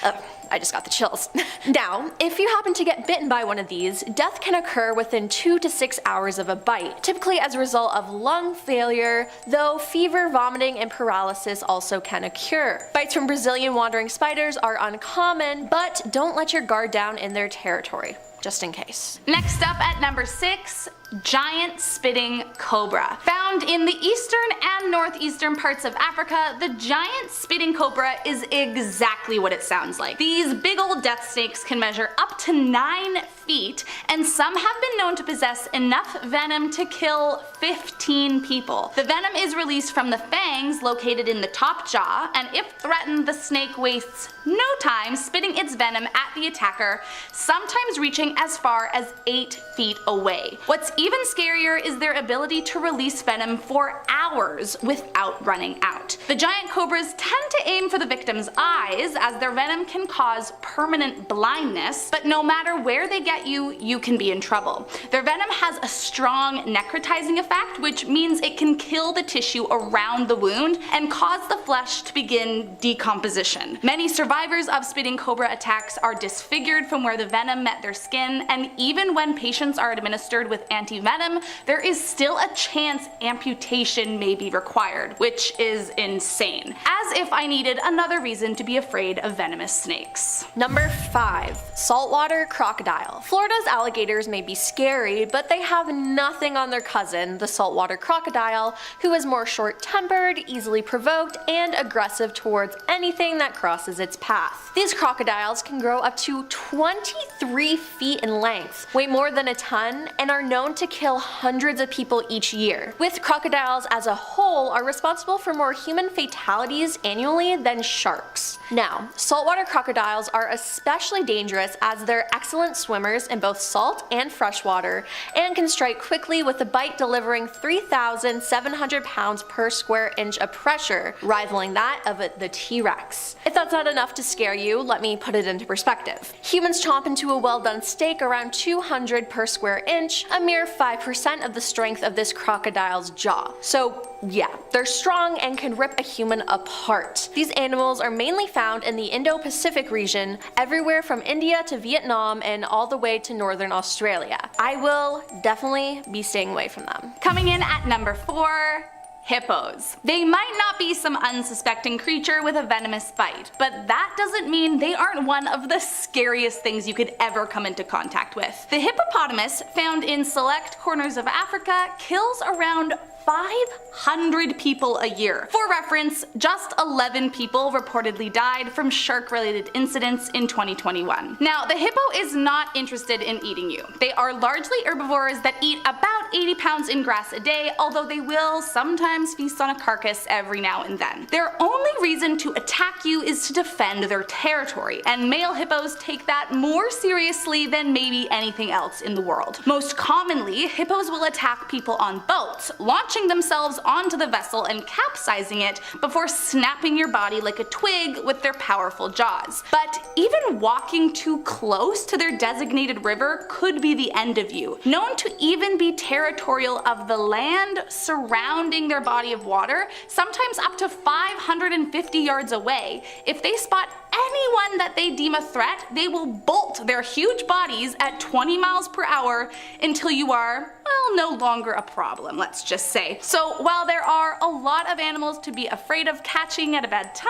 I just got the chills. Now, if you happen to get bitten by one of these, death can occur within 2 to 6 hours of a bite, typically as a result of lung failure, though fever, vomiting, and paralysis also can occur. Bites from Brazilian wandering spiders are uncommon, but don't let your guard down in their territory. just in case. Next up at number 6, giant spitting cobra. Found in the eastern and northeastern parts of Africa, the giant spitting cobra is exactly what it sounds like. These big old death snakes can measure up to 9 feet, and some have been known to possess enough venom to kill 15 people. The venom is released from the fangs located in the top jaw, and if threatened, the snake wastes no time spitting its venom at the attacker, sometimes reaching as far as 8 feet away. What's even scarier is their ability to release venom for hours without running out. The giant cobras tend to aim for the victim's eyes, as their venom can cause permanent blindness, but no matter where they get you, you can be in trouble. Their venom has a strong necrotizing effect, which means it can kill the tissue around the wound and cause the flesh to begin decomposition. Many survivors of spitting cobra attacks are disfigured from where the venom met their skin, and even when patients are administered with anti-venom, there is still a chance amputation may be required, which is insane. As if I needed another reason to be afraid of venomous snakes. Number 5. Saltwater crocodile. Florida's alligators may be scary, but they have nothing on their cousin, the saltwater crocodile, who is more short-tempered, easily provoked, and aggressive towards anything that crosses its path. These crocodiles can grow up to 23 feet in length, weigh more than a ton, and are known to kill hundreds of people each year. With crocodiles as a whole are responsible for more human fatalities annually than sharks. Now, saltwater crocodiles are especially dangerous as they're excellent swimmers in both salt and freshwater, and can strike quickly with a bite delivering 3,700 pounds per square inch of pressure, rivaling that of the T-Rex. If that's not enough to scare you, let me put it into perspective. Humans chomp into a well-done steak around 200 per square inch, a mere 5% of the strength of this crocodile's jaw. So yeah, they're strong and can rip a human apart. These animals are mainly found in the Indo-Pacific region, everywhere from India to Vietnam and all the way to northern Australia. I will definitely be staying away from them. Coming in at number 4, hippos. They might not be some unsuspecting creature with a venomous bite, but that doesn't mean they aren't one of the scariest things you could ever come into contact with. The hippopotamus, found in select corners of Africa, kills around 500 people a year. For reference, just 11 people reportedly died from shark-related incidents in 2021. Now, the hippo is not interested in eating you. They are largely herbivores that eat about 80 pounds in grass a day, although they will sometimes feast on a carcass every now and then. Their only reason to attack you is to defend their territory, and male hippos take that more seriously than maybe anything else in the world. Most commonly, hippos will attack people on boats, launching themselves onto the vessel and capsizing it before snapping your body like a twig with their powerful jaws. But even walking too close to their designated river could be the end of you. Known to even be territorial of the land surrounding their body of water, sometimes up to 550 yards away, if they spot anyone that they deem a threat, they will bolt their huge bodies at 20 miles per hour until you are, well, no longer a problem, let's just say. So while there are a lot of animals to be afraid of catching at a bad time,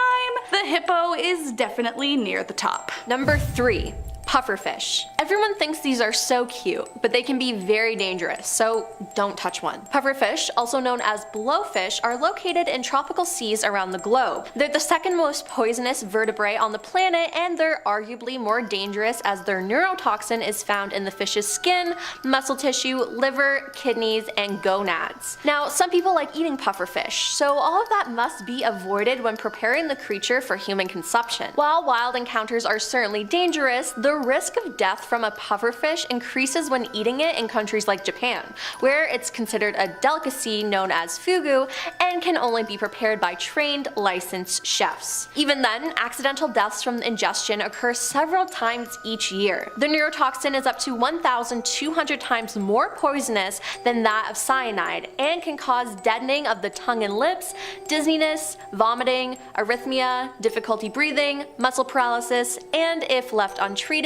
the hippo is definitely near the top. Number 3. Pufferfish. Everyone thinks these are so cute, but they can be very dangerous, so don't touch one. Pufferfish, also known as blowfish, are located in tropical seas around the globe. They're the second most poisonous vertebrae on the planet, and they're arguably more dangerous as their neurotoxin is found in the fish's skin, muscle tissue, liver, kidneys, and gonads. Now, some people like eating pufferfish, so all of that must be avoided when preparing the creature for human consumption. While wild encounters are certainly dangerous, the risk of death from a pufferfish increases when eating it in countries like Japan, where it's considered a delicacy known as fugu and can only be prepared by trained, licensed chefs. Even then, accidental deaths from ingestion occur several times each year. The neurotoxin is up to 1,200 times more poisonous than that of cyanide and can cause deadening of the tongue and lips, dizziness, vomiting, arrhythmia, difficulty breathing, muscle paralysis, and if left untreated,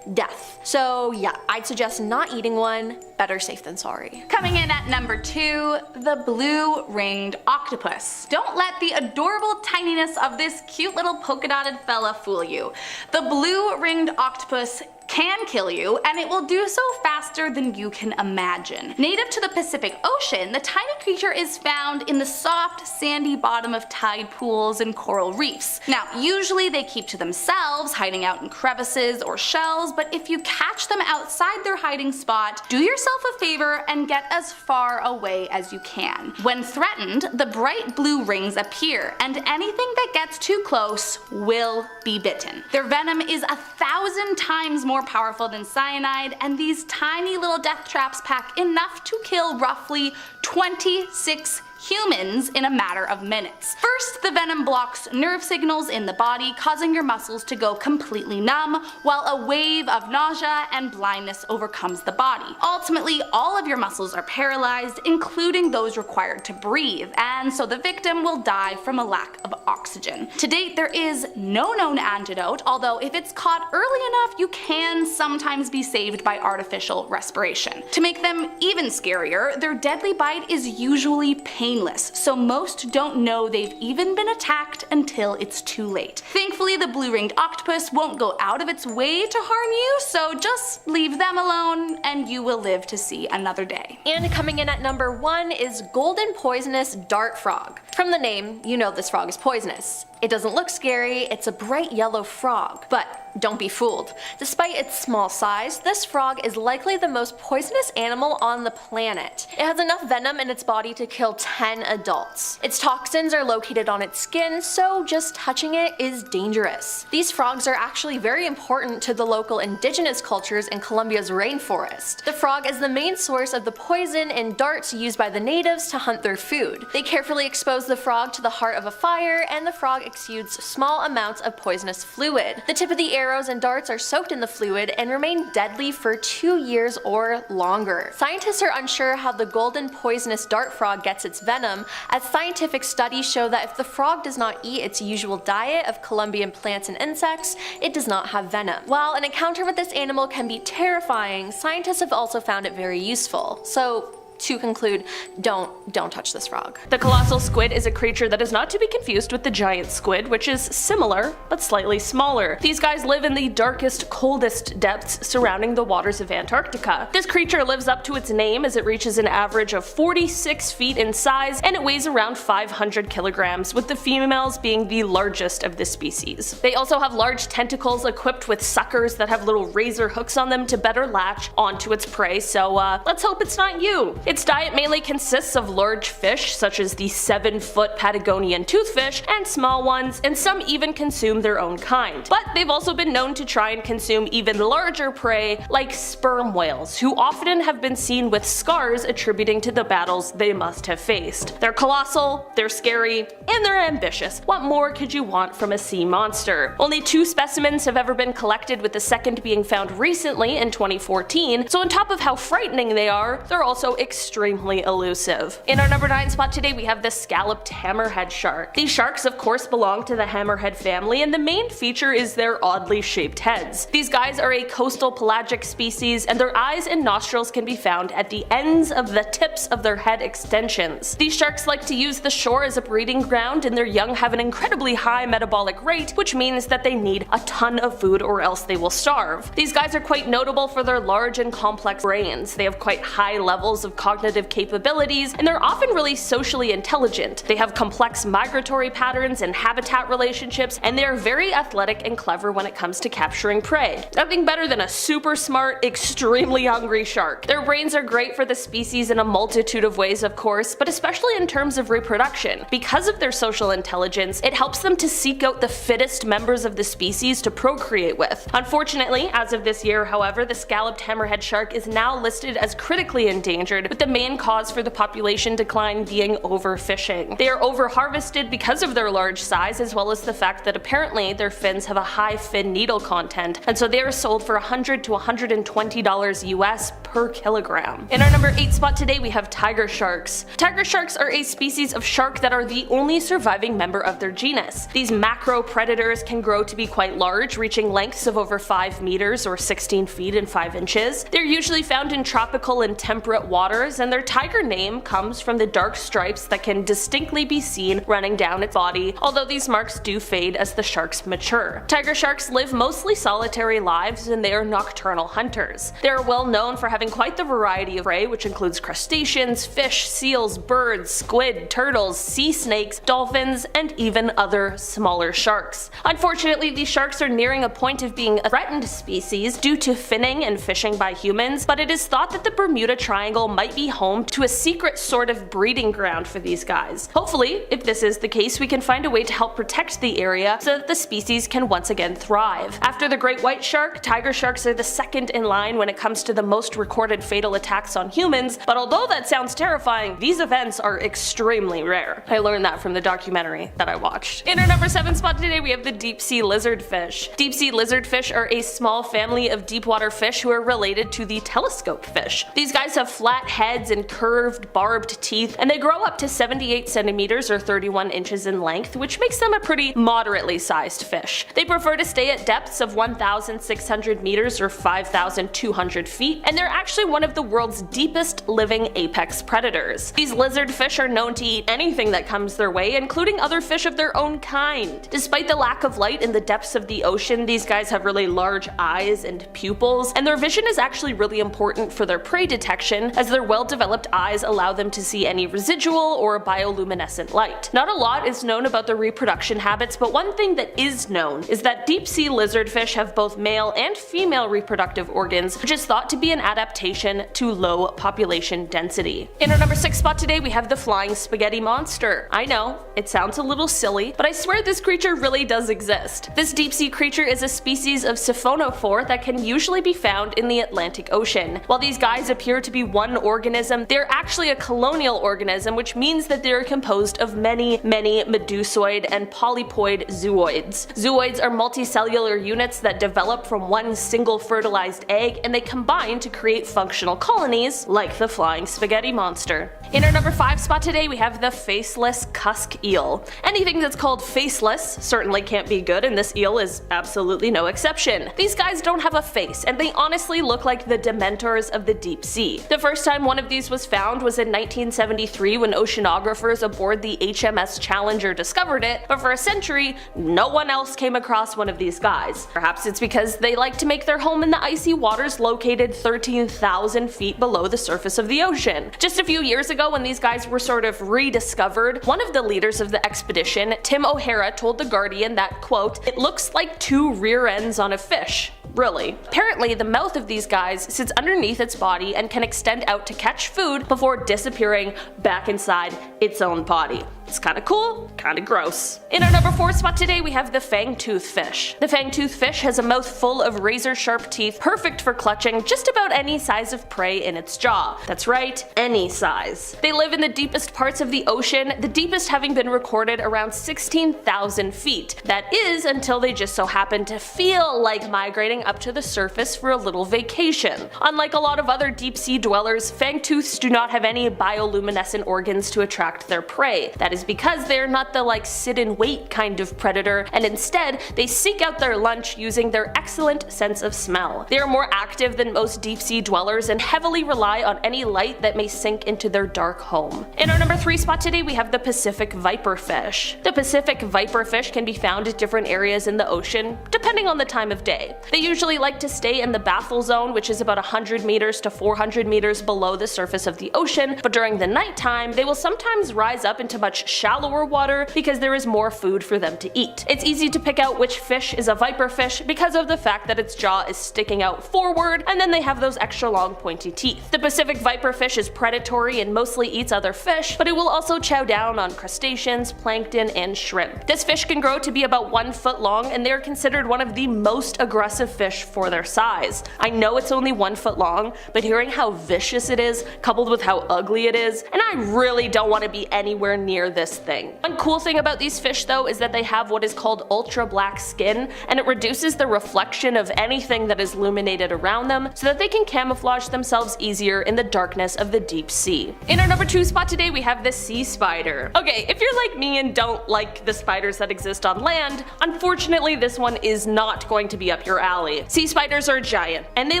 death. So yeah, I'd suggest not eating one. Better safe than sorry. Coming in at number 2, the blue-ringed octopus. Don't let the adorable tininess of this cute little polka-dotted fella fool you. The blue-ringed octopus can kill you, and it will do so faster than you can imagine. Native to the Pacific Ocean, the tiny creature is found in the soft, sandy bottom of tide pools and coral reefs. Now, usually they keep to themselves, hiding out in crevices or shells, but if you catch them outside their hiding spot, do yourself a favor and get as far away as you can. When threatened, the bright blue rings appear, and anything that gets too close will be bitten. Their venom is 1,000 times more powerful than cyanide, and these tiny little death traps pack enough to kill roughly 26 humans in a matter of minutes. First, the venom blocks nerve signals in the body, causing your muscles to go completely numb, while a wave of nausea and blindness overcomes the body. Ultimately, all of your muscles are paralyzed, including those required to breathe, and so the victim will die from a lack of oxygen. To date, there is no known antidote, although if it's caught early enough, you can sometimes be saved by artificial respiration. To make them even scarier, their deadly bite is usually painless, so most don't know they've even been attacked until it's too late. Thankfully, the blue-ringed octopus won't go out of its way to harm you, so just leave them alone and you will live to see another day. And coming in at number 1 is golden poisonous dart frog. From the name, you know this frog is poisonous. It doesn't look scary, it's a bright yellow frog, but don't be fooled. Despite its small size, this frog is likely the most poisonous animal on the planet. It has enough venom in its body to kill 10 adults. Its toxins are located on its skin, so just touching it is dangerous. These frogs are actually very important to the local indigenous cultures in Colombia's rainforest. The frog is the main source of the poison in darts used by the natives to hunt their food. They carefully expose the frog to the heart of a fire, and the frog exudes small amounts of poisonous fluid. The tip of the arrows and darts are soaked in the fluid and remain deadly for 2 years or longer. Scientists are unsure how the golden poisonous dart frog gets its venom, as scientific studies show that if the frog does not eat its usual diet of Colombian plants and insects, it does not have venom. While an encounter with this animal can be terrifying, scientists have also found it very useful. So, to conclude, don't touch this frog. The colossal squid is a creature that is not to be confused with the giant squid, which is similar but slightly smaller. These guys live in the darkest, coldest depths surrounding the waters of Antarctica. This creature lives up to its name as it reaches an average of 46 feet in size, and it weighs around 500 kilograms, with the females being the largest of the species. They also have large tentacles equipped with suckers that have little razor hooks on them to better latch onto its prey, so let's hope it's not you. Its diet mainly consists of large fish, such as the 7-foot Patagonian toothfish, and small ones, and some even consume their own kind. But they've also been known to try and consume even larger prey, like sperm whales, who often have been seen with scars attributing to the battles they must have faced. They're colossal, they're scary, and they're ambitious. What more could you want from a sea monster? Only 2 specimens have ever been collected, with the second being found recently in 2014, so on top of how frightening they are, they're also extremely elusive. In our number 9 spot today, we have the scalloped hammerhead shark. These sharks of course belong to the hammerhead family, and the main feature is their oddly shaped heads. These guys are a coastal pelagic species, and their eyes and nostrils can be found at the ends of the tips of their head extensions. These sharks like to use the shore as a breeding ground, and their young have an incredibly high metabolic rate, which means that they need a ton of food or else they will starve. These guys are quite notable for their large and complex brains. They have quite high levels of cognitive capabilities, and they're often really socially intelligent. They have complex migratory patterns and habitat relationships, and they're very athletic and clever when it comes to capturing prey. Nothing better than a super smart, extremely hungry shark. Their brains are great for the species in a multitude of ways, of course, but especially in terms of reproduction. Because of their social intelligence, it helps them to seek out the fittest members of the species to procreate with. Unfortunately, as of this year, however, the scalloped hammerhead shark is now listed as critically endangered, with the main cause for the population decline being overfishing. They are overharvested because of their large size, as well as the fact that apparently their fins have a high fin needle content, and so they are sold for $100 to $120 US per per kilogram. In our number 8 spot today we have tiger sharks. Tiger sharks are a species of shark that are the only surviving member of their genus. These macro predators can grow to be quite large, reaching lengths of over 5 meters or 16 feet and 5 inches. They're usually found in tropical and temperate waters, and their tiger name comes from the dark stripes that can distinctly be seen running down its body, although these marks do fade as the sharks mature. Tiger sharks live mostly solitary lives, and they are nocturnal hunters. They are well known for having quite the variety of prey, which includes crustaceans, fish, seals, birds, squid, turtles, sea snakes, dolphins, and even other smaller sharks. Unfortunately, these sharks are nearing a point of being a threatened species due to finning and fishing by humans, but it is thought that the Bermuda Triangle might be home to a secret sort of breeding ground for these guys. Hopefully, if this is the case, we can find a way to help protect the area so that the species can once again thrive. After the great white shark, tiger sharks are the second in line when it comes to the most recorded fatal attacks on humans, but although that sounds terrifying, these events are extremely rare. I learned that from the documentary that I watched. In our number 7 spot today we have the deep sea lizardfish. Deep sea lizardfish are a small family of deep water fish who are related to the telescope fish. These guys have flat heads and curved, barbed teeth, and they grow up to 78 centimeters or 31 inches in length, which makes them a pretty moderately sized fish. They prefer to stay at depths of 1,600 meters or 5,200 feet, and they're actually one of the world's deepest living apex predators. These lizardfish are known to eat anything that comes their way, including other fish of their own kind. Despite the lack of light in the depths of the ocean, these guys have really large eyes and pupils, and their vision is actually really important for their prey detection, as their well-developed eyes allow them to see any residual or bioluminescent light. Not a lot is known about their reproduction habits, but one thing that is known is that deep sea lizardfish have both male and female reproductive organs, which is thought to be an adaptation to low population density. In our number 6 spot today we have the flying spaghetti monster. I know, it sounds a little silly, but I swear this creature really does exist. This deep sea creature is a species of siphonophore that can usually be found in the Atlantic Ocean. While these guys appear to be one organism, they're actually a colonial organism, which means that they're composed of many medusoid and polypoid zooids. Zooids are multicellular units that develop from one single fertilized egg, and they combine to create functional colonies like the flying spaghetti monster. In our number 5 spot today we have the faceless cusk eel. Anything that's called faceless certainly can't be good, and this eel is absolutely no exception. These guys don't have a face, and they honestly look like the dementors of the deep sea. The first time one of these was found was in 1973 when oceanographers aboard the HMS Challenger discovered it, but for a century no one else came across one of these guys. Perhaps it's because they like to make their home in the icy waters located 13,000 feet below the surface of the ocean. Just a few years ago, when these guys were sort of rediscovered, one of the leaders of the expedition, Tim O'Hara, told The Guardian that, quote, "It looks like 2 rear ends on a fish." Really. Apparently, the mouth of these guys sits underneath its body and can extend out to catch food before disappearing back inside its own body. It's kinda cool, kinda gross. In our number 4 spot today we have the fangtooth fish. The fangtooth fish has a mouth full of razor-sharp teeth, perfect for clutching just about any size of prey in its jaw. That's right, any size. They live in the deepest parts of the ocean, the deepest having been recorded around 16,000 feet. That is until they just so happen to feel like migrating up to the surface for a little vacation. Unlike a lot of other deep sea dwellers, fangtooths do not have any bioluminescent organs to attract their prey. That is because they're not the sit and wait kind of predator, and instead they seek out their lunch using their excellent sense of smell. They are more active than most deep sea dwellers and heavily rely on any light that may sink into their dark home. In our number 3 spot today we have the Pacific viperfish. The Pacific viperfish can be found at different areas in the ocean, depending on the time of day. They usually like to stay in the baffle zone, which is about 100 meters to 400 meters below the surface of the ocean, but during the nighttime they will sometimes rise up into much shallower water because there is more food for them to eat. It's easy to pick out which fish is a viperfish because of the fact that its jaw is sticking out forward, and then they have those extra long pointy teeth. The Pacific viperfish is predatory and mostly eats other fish, but it will also chow down on crustaceans, plankton, and shrimp. This fish can grow to be about 1 foot long, and they are considered one of the most aggressive fish for their size. I know it's only 1 foot long, but hearing how vicious it is, coupled with how ugly it is, and I really don't want to be anywhere near this thing. One cool thing about these fish though is that they have what is called ultra black skin, and it reduces the reflection of anything that is illuminated around them so that they can camouflage themselves easier in the darkness of the deep sea. In our number 2 spot today we have the sea spider. Okay, if you're like me and don't like the spiders that exist on land, unfortunately this one is not going to be up your alley. Sea spiders are giant, and they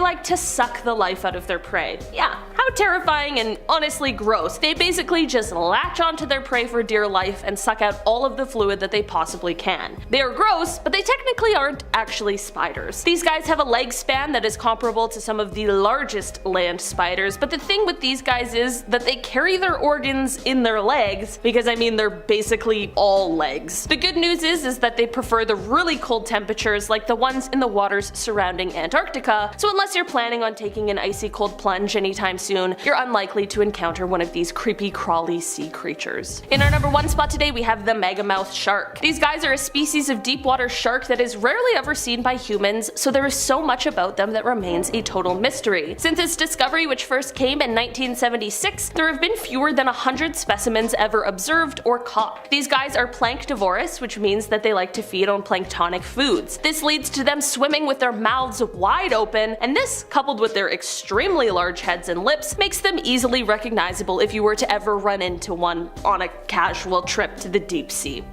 like to suck the life out of their prey. Yeah, how terrifying and honestly gross. They basically just latch onto their prey for dear life and suck out all of the fluid that they possibly can. They are gross, but they technically aren't actually spiders. These guys have a leg span that is comparable to some of the largest land spiders, but the thing with these guys is that they carry their organs in their legs, because I mean they're basically all legs. The good news is that they prefer the really cold temperatures like the ones in the waters surrounding Antarctica, so unless you're planning on taking an icy cold plunge anytime soon, you're unlikely to encounter one of these creepy crawly sea creatures. In our number 1 spot today we have the megamouth shark. These guys are a species of deep water shark that is rarely ever seen by humans, so there is so much about them that remains a total mystery. Since its discovery, which first came in 1976, there have been fewer than 100 specimens ever observed or caught. These guys are planktivorous, which means that they like to feed on planktonic foods. This leads to them swimming with their mouths wide open, and this, coupled with their extremely large heads and lips, makes them easily recognizable if you were to ever run into one on a casual trip to the deep sea.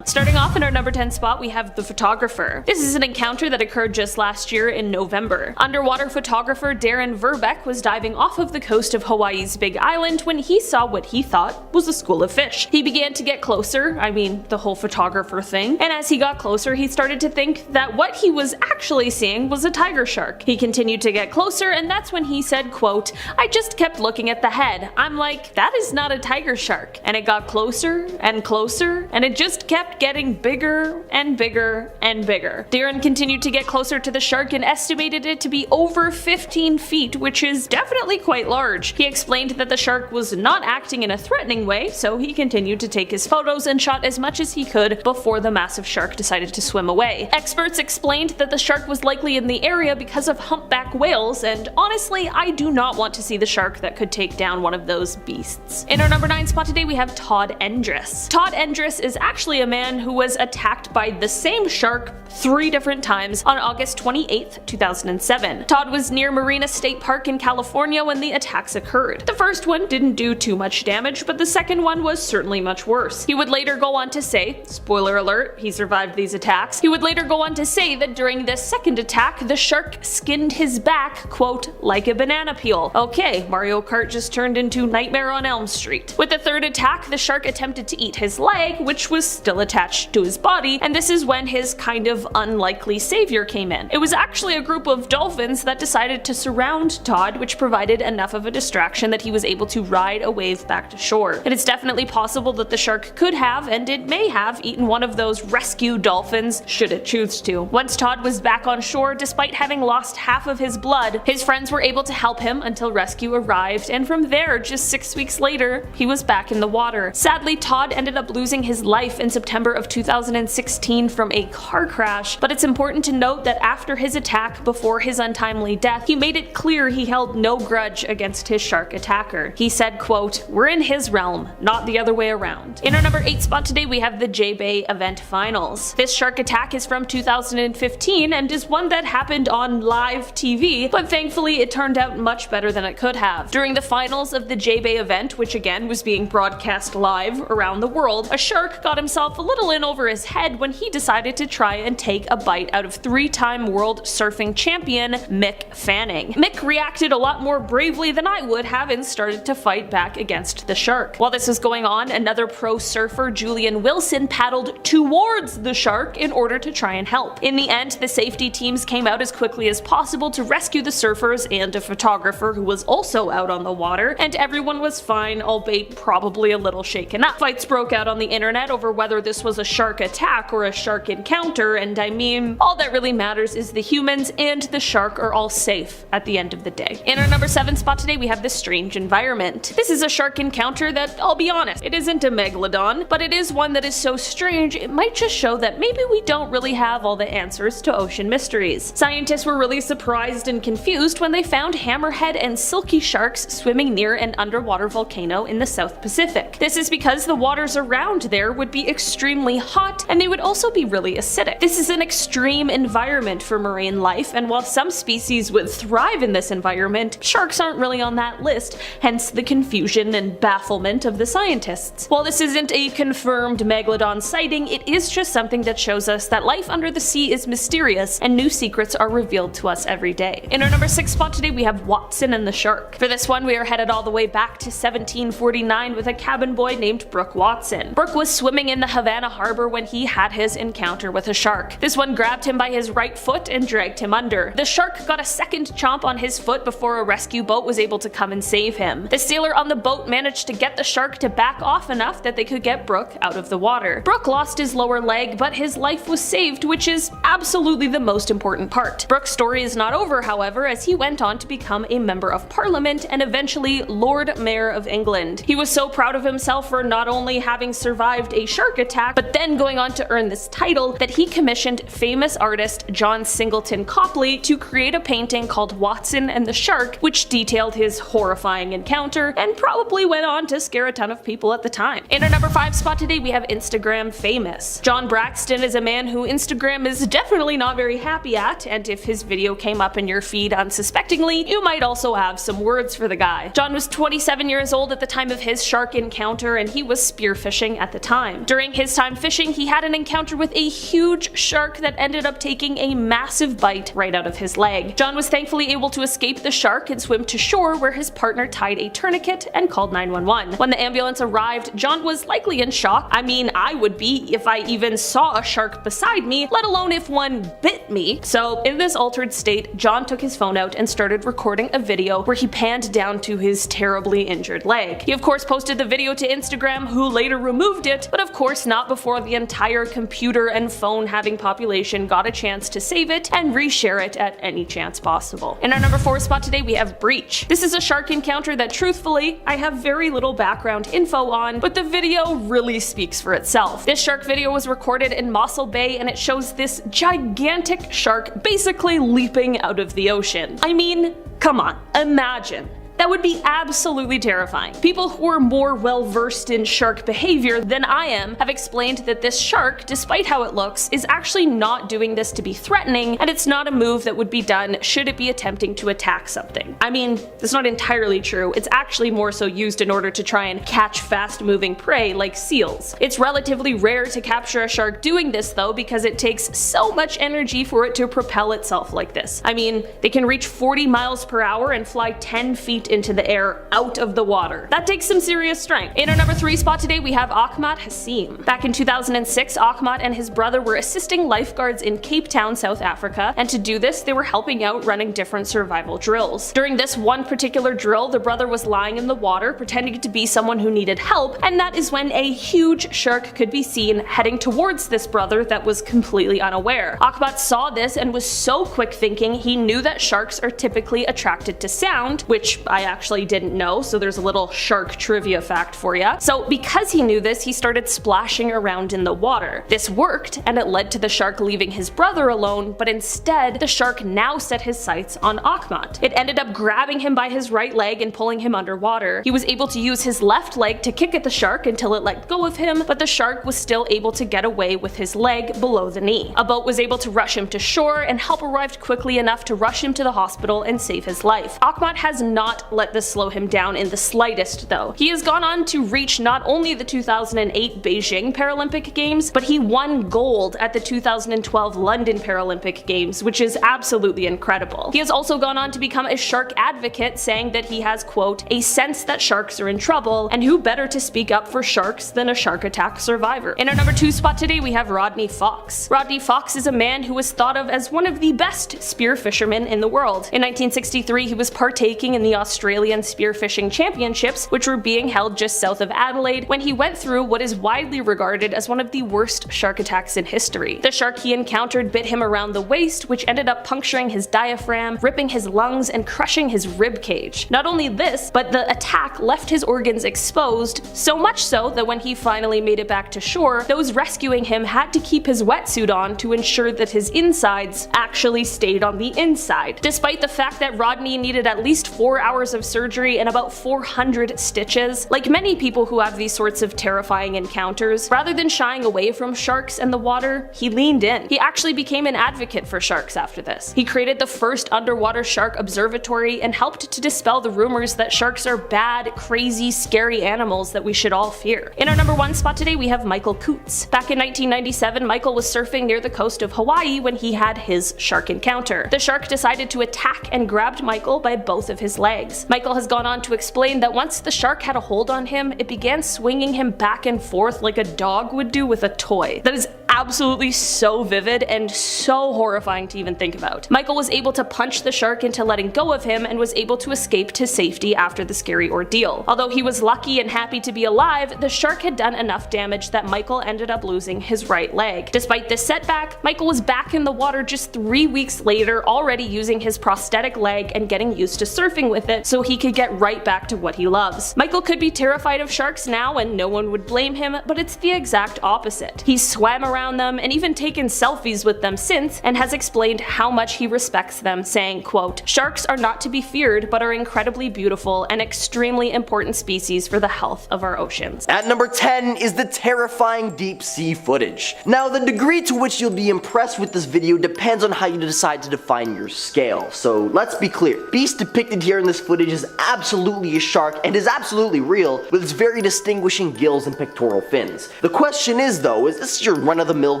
Starting off in our number 10 spot we have the photographer. This is an encounter that occurred just last year in November. Underwater photographer Darren Verbeck was diving off of the coast of Hawaii's Big Island when he saw what he thought was a school of fish. He began to get closer, I mean the whole photographer thing, and as he got closer he started to think that what he was actually seeing was a tiger shark. He continued to get closer, and that's when he said, quote, "I just kept looking at the head. I'm like, that is not a tiger shark." And it got closer and closer, and it just kept getting bigger and bigger and bigger. Darren continued to get closer to the shark and estimated it to be over 15 feet, which is definitely quite large. He explained that the shark was not acting in a threatening way, so he continued to take his photos and shot as much as he could before the massive shark decided to swim away. Experts explained that the shark was likely in the area because of humpback whales, and honestly, I do not want to see the shark that could take down one of those beasts. In our number 9 spot today we have Todd Endress. Todd Endress is actually a man who was attacked by the same shark 3 different times on August 28th, 2007. Todd was near Marina State Park in California when the attacks occurred. The first one didn't do too much damage, but the second one was certainly much worse. He would later go on to say, spoiler alert, he survived these attacks, he would later go on to say that during this second attack, the shark skinned his back, quote, like a banana peel. Okay, Mario Kart just turned into Nightmare on Elm Street. With the third attack, the shark attempted to eat his leg, which was still attached to his body, and this is when his kind of unlikely savior came in. It was actually a group of dolphins that decided to surround Todd, which provided enough of a distraction that he was able to ride a wave back to shore. It is definitely possible that the shark could have, and it may have, eaten one of those rescue dolphins should it choose to. Once Todd was back on shore, despite having lost half of his blood, his friends were able to help him until rescue arrived, and from there, just 6 weeks later, he was back in the water. Sadly, Todd ended up losing his life in September of 2016 from a car crash, but it's important to note that after his attack, before his untimely death, he made it clear he held no grudge against his shark attacker. He said, quote, "We're in his realm, not the other way around." In our number 8 spot today we have the J-Bay event finals. This shark attack is from 2015 and is one that happened on live TV, but thankfully it turned out much better than it could have. During the finals of the J-Bay event, which again was being broadcast live around the world, a shark got himself a little in over his head when he decided to try and take a bite out of 3-time world surfing champion Mick Fanning. Mick reacted a lot more bravely than I would have and started to fight back against the shark. While this was going on, another pro surfer, Julian Wilson, paddled towards the shark in order to try and help. In the end, the safety teams came out as quickly as possible to rescue the surfers and a photographer who was also out on the water, and everyone was fine, albeit probably a little shaken up. Fights broke out on the internet over whether this was a shark attack or a shark encounter, and I mean, all that really matters is the humans and the shark are all safe at the end of the day. In our number 7 spot today we have the strange environment. This is a shark encounter that, I'll be honest, it isn't a Megalodon, but it is one that is so strange it might just show that maybe we don't really have all the answers to ocean mysteries. Scientists were really surprised and confused when they found hammerhead and silver milky sharks swimming near an underwater volcano in the South Pacific. This is because the waters around there would be extremely hot, and they would also be really acidic. This is an extreme environment for marine life, and while some species would thrive in this environment, sharks aren't really on that list, hence the confusion and bafflement of the scientists. While this isn't a confirmed Megalodon sighting, it is just something that shows us that life under the sea is mysterious and new secrets are revealed to us every day. In our number 6 spot today, we have Watson and the shark. For this one, we are headed all the way back to 1749 with a cabin boy named Brooke Watson. Brooke was swimming in the Havana harbor when he had his encounter with a shark. This one grabbed him by his right foot and dragged him under. The shark got a second chomp on his foot before a rescue boat was able to come and save him. The sailor on the boat managed to get the shark to back off enough that they could get Brooke out of the water. Brooke lost his lower leg, but his life was saved, which is absolutely the most important part. Brooke's story is not over, however, as he went on to become a member of Parliament and eventually Lord Mayor of England. He was so proud of himself for not only having survived a shark attack, but then going on to earn this title that he commissioned famous artist John Singleton Copley to create a painting called Watson and the Shark, which detailed his horrifying encounter and probably went on to scare a ton of people at the time. In our number 5 spot today, we have Instagram famous. John Braxton is a man who Instagram is definitely not very happy at, and if his video came up in your feed unsuspectingly, you might also have some words for the guy. John was 27 years old at the time of his shark encounter, and he was spearfishing at the time. During his time fishing, he had an encounter with a huge shark that ended up taking a massive bite right out of his leg. John was thankfully able to escape the shark and swim to shore, where his partner tied a tourniquet and called 911. When the ambulance arrived, John was likely in shock. I mean, I would be if I even saw a shark beside me, let alone if one bit me. So in this altered state, John took his phone out and started recording a video where he panned down to his terribly injured leg. He of course posted the video to Instagram, who later removed it, but of course not before the entire computer and phone having population got a chance to save it and reshare it at any chance possible. In our number 4 spot today, we have Breach. This is a shark encounter that truthfully I have very little background info on, but the video really speaks for itself. This shark video was recorded in Mossel Bay, and it shows this gigantic shark basically leaping out of the ocean. I mean, come on, imagine. That would be absolutely terrifying. People who are more well versed in shark behavior than I am have explained that this shark, despite how it looks, is actually not doing this to be threatening, and it's not a move that would be done should it be attempting to attack something. I mean, that's not entirely true. It's actually more so used in order to try and catch fast moving prey like seals. It's relatively rare to capture a shark doing this though, because it takes so much energy for it to propel itself like this. I mean, they can reach 40 miles per hour and fly 10 feet into the air out of the water. That takes some serious strength. In our number 3 spot today, we have Ahmad Hassim. Back in 2006, Ahmad and his brother were assisting lifeguards in Cape Town, South Africa, and to do this, they were helping out running different survival drills. During this one particular drill, the brother was lying in the water pretending to be someone who needed help, and that is when a huge shark could be seen heading towards this brother that was completely unaware. Ahmad saw this and was so quick thinking he knew that sharks are typically attracted to sound, which I actually didn't know, so there's a little shark trivia fact for ya. So because he knew this, he started splashing around in the water. This worked, and it led to the shark leaving his brother alone, but instead, the shark now set his sights on Ahmad. It ended up grabbing him by his right leg and pulling him underwater. He was able to use his left leg to kick at the shark until it let go of him, but the shark was still able to get away with his leg below the knee. A boat was able to rush him to shore, and help arrived quickly enough to rush him to the hospital and save his life. Ahmad has not let this slow him down in the slightest though. He has gone on to reach not only the 2008 Beijing Paralympic Games, but he won gold at the 2012 London Paralympic Games, which is absolutely incredible. He has also gone on to become a shark advocate, saying that he has, quote, a sense that sharks are in trouble, and who better to speak up for sharks than a shark attack survivor. In our number 2 spot today, we have Rodney Fox. Rodney Fox is a man who was thought of as one of the best spear fishermen in the world. In 1963, he was partaking in the Australian Spearfishing Championships, which were being held just south of Adelaide, when he went through what is widely regarded as one of the worst shark attacks in history. The shark he encountered bit him around the waist, which ended up puncturing his diaphragm, ripping his lungs, and crushing his rib cage. Not only this, but the attack left his organs exposed, so much so that when he finally made it back to shore, those rescuing him had to keep his wetsuit on to ensure that his insides actually stayed on the inside. Despite the fact that Rodney needed at least 4 hours hours of surgery and about 400 stitches. Like many people who have these sorts of terrifying encounters, rather than shying away from sharks and the water, he leaned in. He actually became an advocate for sharks after this. He created the first underwater shark observatory and helped to dispel the rumors that sharks are bad, crazy, scary animals that we should all fear. In our number 1 spot today, we have Michael Coots. Back in 1997, Michael was surfing near the coast of Hawaii when he had his shark encounter. The shark decided to attack and grabbed Michael by both of his legs. Michael has gone on to explain that once the shark had a hold on him, it began swinging him back and forth like a dog would do with a toy. That is absolutely so vivid and so horrifying to even think about. Michael was able to punch the shark into letting go of him and was able to escape to safety after the scary ordeal. Although he was lucky and happy to be alive, the shark had done enough damage that Michael ended up losing his right leg. Despite this setback, Michael was back in the water just 3 weeks later, already using his prosthetic leg and getting used to surfing with it so he could get right back to what he loves. Michael could be terrified of sharks now and no one would blame him, but it's the exact opposite. He swam around them and even taken selfies with them since, and has explained how much he respects them, saying, quote, "Sharks are not to be feared but are incredibly beautiful and extremely important species for the health of our oceans." At number 10 is the terrifying deep sea footage. Now, the degree to which you'll be impressed with this video depends on how you decide to define your scale. So let's be clear, beast depicted here in this footage is absolutely a shark and is absolutely real, with its very distinguishing gills and pectoral fins. The question is though, is this your run-of-the-mill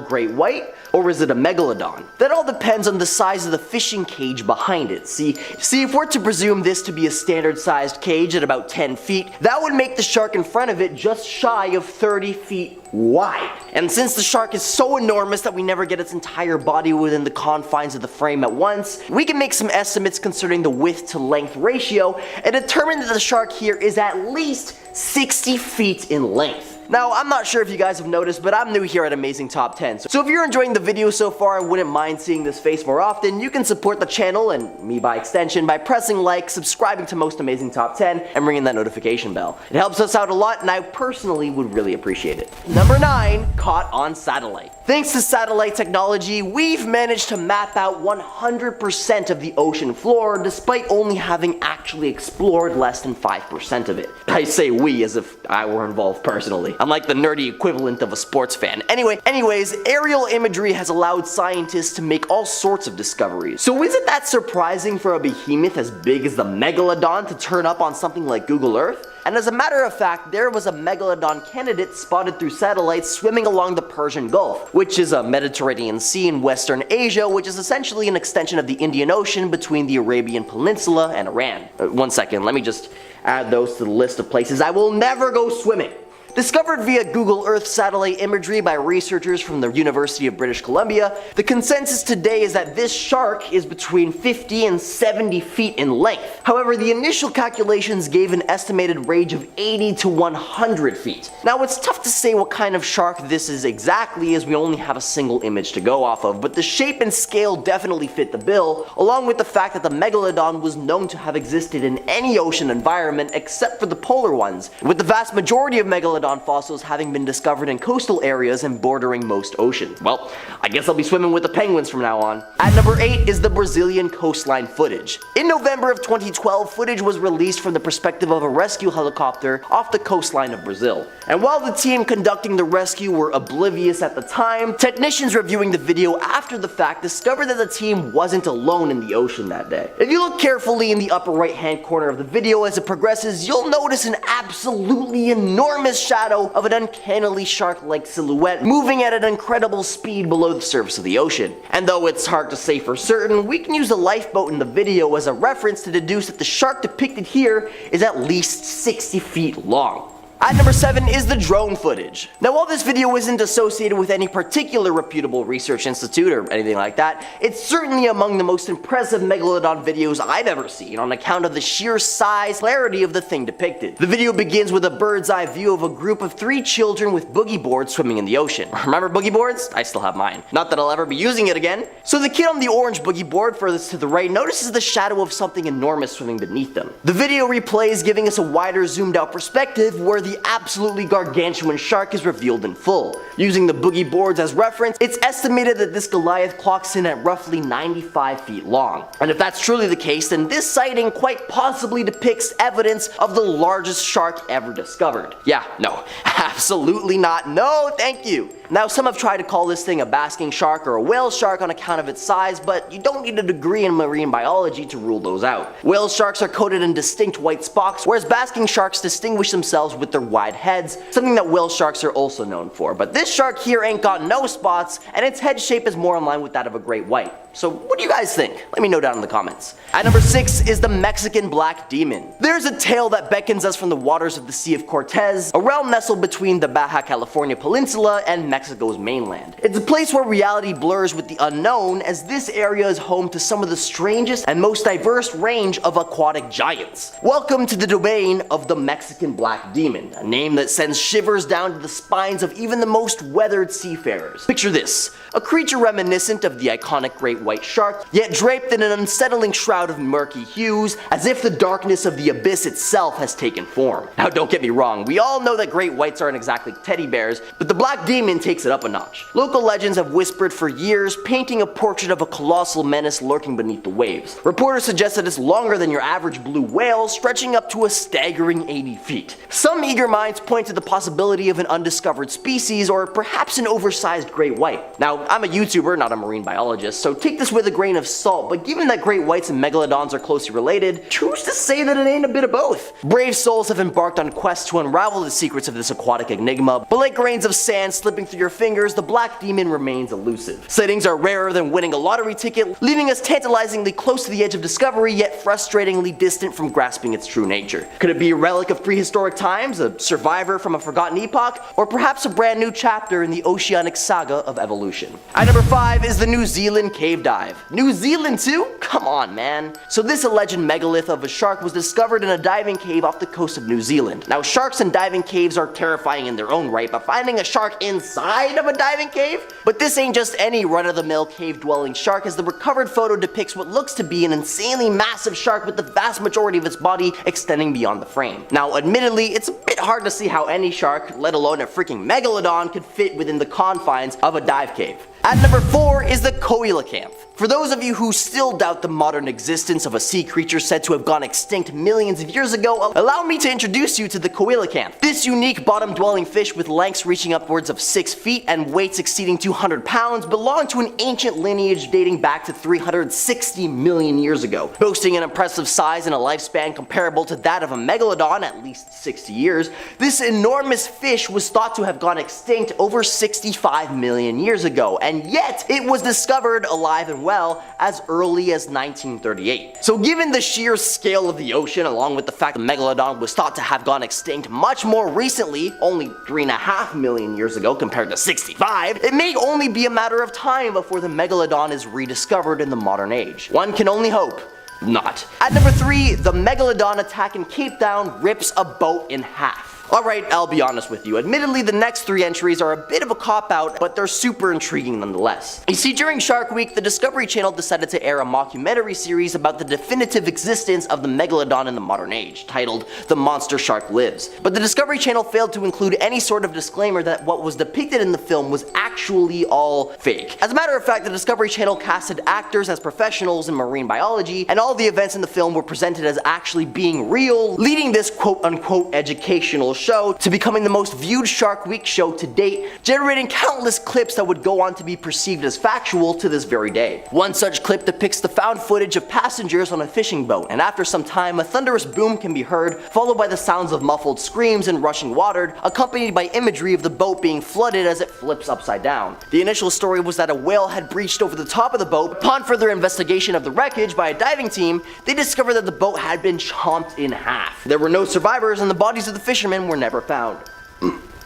great white, or is it a megalodon? That all depends on the size of the fishing cage behind it. See, if we're to presume this to be a standard sized cage at about 10 feet, that would make the shark in front of it just shy of 30 feet wide. And since the shark is so enormous that we never get its entire body within the confines of the frame at once, we can make some estimates concerning the width to length ratio and determine that the shark here is at least 60 feet in length. Now, I'm not sure if you guys have noticed, but I'm new here at Amazing Top 10. So if you're enjoying the video so far and wouldn't mind seeing this face more often, you can support the channel, and me by extension, by pressing like, subscribing to Most Amazing Top 10, and ringing that notification bell. It helps us out a lot, and I personally would really appreciate it. Number 9, caught on satellite. Thanks to satellite technology, we've managed to map out 100% of the ocean floor, despite only having actually explored less than 5% of it. I say we as if I were involved personally. I'm like the nerdy equivalent of a sports fan. Anyways, aerial imagery has allowed scientists to make all sorts of discoveries. So is it that surprising for a behemoth as big as the Megalodon to turn up on something like Google Earth? And as a matter of fact, there was a Megalodon candidate spotted through satellites swimming along the Persian Gulf, which is a Mediterranean Sea in Western Asia, which is essentially an extension of the Indian Ocean between the Arabian Peninsula and Iran. One second, let me just add those to the list of places I will never go swimming. Discovered via Google Earth satellite imagery by researchers from the University of British Columbia, the consensus today is that this shark is between 50 and 70 feet in length. However, the initial calculations gave an estimated range of 80 to 100 feet. Now, it's tough to say what kind of shark this is exactly, as we only have a single image to go off of, but the shape and scale definitely fit the bill, along with the fact that the Megalodon was known to have existed in any ocean environment except for the polar ones, with the vast majority of Megalodon fossils having been discovered in coastal areas and bordering most oceans. Well, I guess I'll be swimming with the penguins from now on. At number 8 is the Brazilian coastline footage. In November of 2012, footage was released from the perspective of a rescue helicopter off the coastline of Brazil. And while the team conducting the rescue were oblivious at the time, technicians reviewing the video after the fact discovered that the team wasn't alone in the ocean that day. If you look carefully in the upper right hand corner of the video as it progresses, you'll notice an absolutely enormous shadow of an uncannily shark-like silhouette moving at an incredible speed below the surface of the ocean. And though it's hard to say for certain, we can use a lifeboat in the video as a reference to deduce that the shark depicted here is at least 60 feet long. At number 7 is the drone footage. Now, while this video isn't associated with any particular reputable research institute or anything like that, it's certainly among the most impressive Megalodon videos I've ever seen on account of the sheer size, clarity of the thing depicted. The video begins with a bird's eye view of a group of 3 children with boogie boards swimming in the ocean. Remember boogie boards? I still have mine. Not that I'll ever be using it again. So the kid on the orange boogie board furthest to the right notices the shadow of something enormous swimming beneath them. The video replays, giving us a wider zoomed out perspective where the the absolutely gargantuan shark is revealed in full. Using the boogie boards as reference, it's estimated that this Goliath clocks in at roughly 95 feet long. And if that's truly the case, then this sighting quite possibly depicts evidence of the largest shark ever discovered. Yeah, no, absolutely not. No, thank you. Now, some have tried to call this thing a basking shark or a whale shark on account of its size, but you don't need a degree in marine biology to rule those out. Whale sharks are coated in distinct white spots, whereas basking sharks distinguish themselves with their wide heads, something that whale sharks are also known for. But this shark here ain't got no spots, and its head shape is more in line with that of a great white. So what do you guys think? Let me know down in the comments. At number 6 is the Mexican black demon. There's a tale that beckons us from the waters of the Sea of Cortez, a realm nestled between the Baja California Peninsula and Mexico's mainland. It's a place where reality blurs with the unknown, as this area is home to some of the strangest and most diverse range of aquatic giants. Welcome to the domain of the Mexican black demon, a name that sends shivers down to the spines of even the most weathered seafarers. Picture this, a creature reminiscent of the iconic great white shark, yet draped in an unsettling shroud of murky hues, as if the darkness of the abyss itself has taken form. Now don't get me wrong, we all know that great whites aren't exactly teddy bears, but the black demon takes it up a notch. Local legends have whispered for years, painting a portrait of a colossal menace lurking beneath the waves. Reporters suggest that it's longer than your average blue whale, stretching up to a staggering 80 feet. Some eager minds point to the possibility of an undiscovered species, or perhaps an oversized great white. Now, I'm a YouTuber, not a marine biologist, so take this with a grain of salt, but given that great whites and megalodons are closely related, choose to say that it ain't a bit of both. Brave souls have embarked on quests to unravel the secrets of this aquatic enigma, but like grains of sand slipping through your fingers, the black demon remains elusive. Sightings are rarer than winning a lottery ticket, leaving us tantalizingly close to the edge of discovery, yet frustratingly distant from grasping its true nature. Could it be a relic of prehistoric times, a survivor from a forgotten epoch, or perhaps a brand new chapter in the oceanic saga of evolution? At number 5 is the New Zealand cave dive. New Zealand too? Come on, man. So this alleged megalith of a shark was discovered in a diving cave off the coast of New Zealand. Now, sharks in diving caves are terrifying in their own right, but finding a shark inside of a diving cave? But this ain't just any run-of-the-mill cave-dwelling shark, as the recovered photo depicts what looks to be an insanely massive shark with the vast majority of its body extending beyond the frame. Now, admittedly, it's a bit hard to see how any shark, let alone a freaking megalodon, could fit within the confines of a dive cave. At number 4 is the coelacanth. For those of you who still doubt the modern existence of a sea creature said to have gone extinct millions of years ago, allow me to introduce you to the coelacanth. This unique bottom-dwelling fish with lengths reaching upwards of 6 feet and weights exceeding 200 pounds belonged to an ancient lineage dating back to 360 million years ago. Boasting an impressive size and a lifespan comparable to that of a megalodon, at least 60 years, this enormous fish was thought to have gone extinct over 65 million years ago, and yet it was discovered alive and well as early as 1938. So given the sheer scale of the ocean, along with the fact that Megalodon was thought to have gone extinct much more recently, only 3.5 million years ago compared to 65, it may only be a matter of time before the Megalodon is rediscovered in the modern age. One can only hope not. At number 3, the Megalodon attack in Cape Town rips a boat in half. Alright, I'll be honest with you. Admittedly, the next 3 entries are a bit of a cop-out, but they're super intriguing nonetheless. You see, during Shark Week, the Discovery Channel decided to air a mockumentary series about the definitive existence of the Megalodon in the modern age, titled The Monster Shark Lives. But the Discovery Channel failed to include any sort of disclaimer that what was depicted in the film was actually all fake. As a matter of fact, the Discovery Channel casted actors as professionals in marine biology, and all the events in the film were presented as actually being real, leading this quote-unquote educational show to becoming the most viewed Shark Week show to date, generating countless clips that would go on to be perceived as factual to this very day. One such clip depicts the found footage of passengers on a fishing boat, and after some time a thunderous boom can be heard, followed by the sounds of muffled screams and rushing water, accompanied by imagery of the boat being flooded as it flips upside down. The initial story was that a whale had breached over the top of the boat. Upon further investigation of the wreckage by a diving team, they discovered that the boat had been chomped in half. There were no survivors, and the bodies of the fishermen were never found.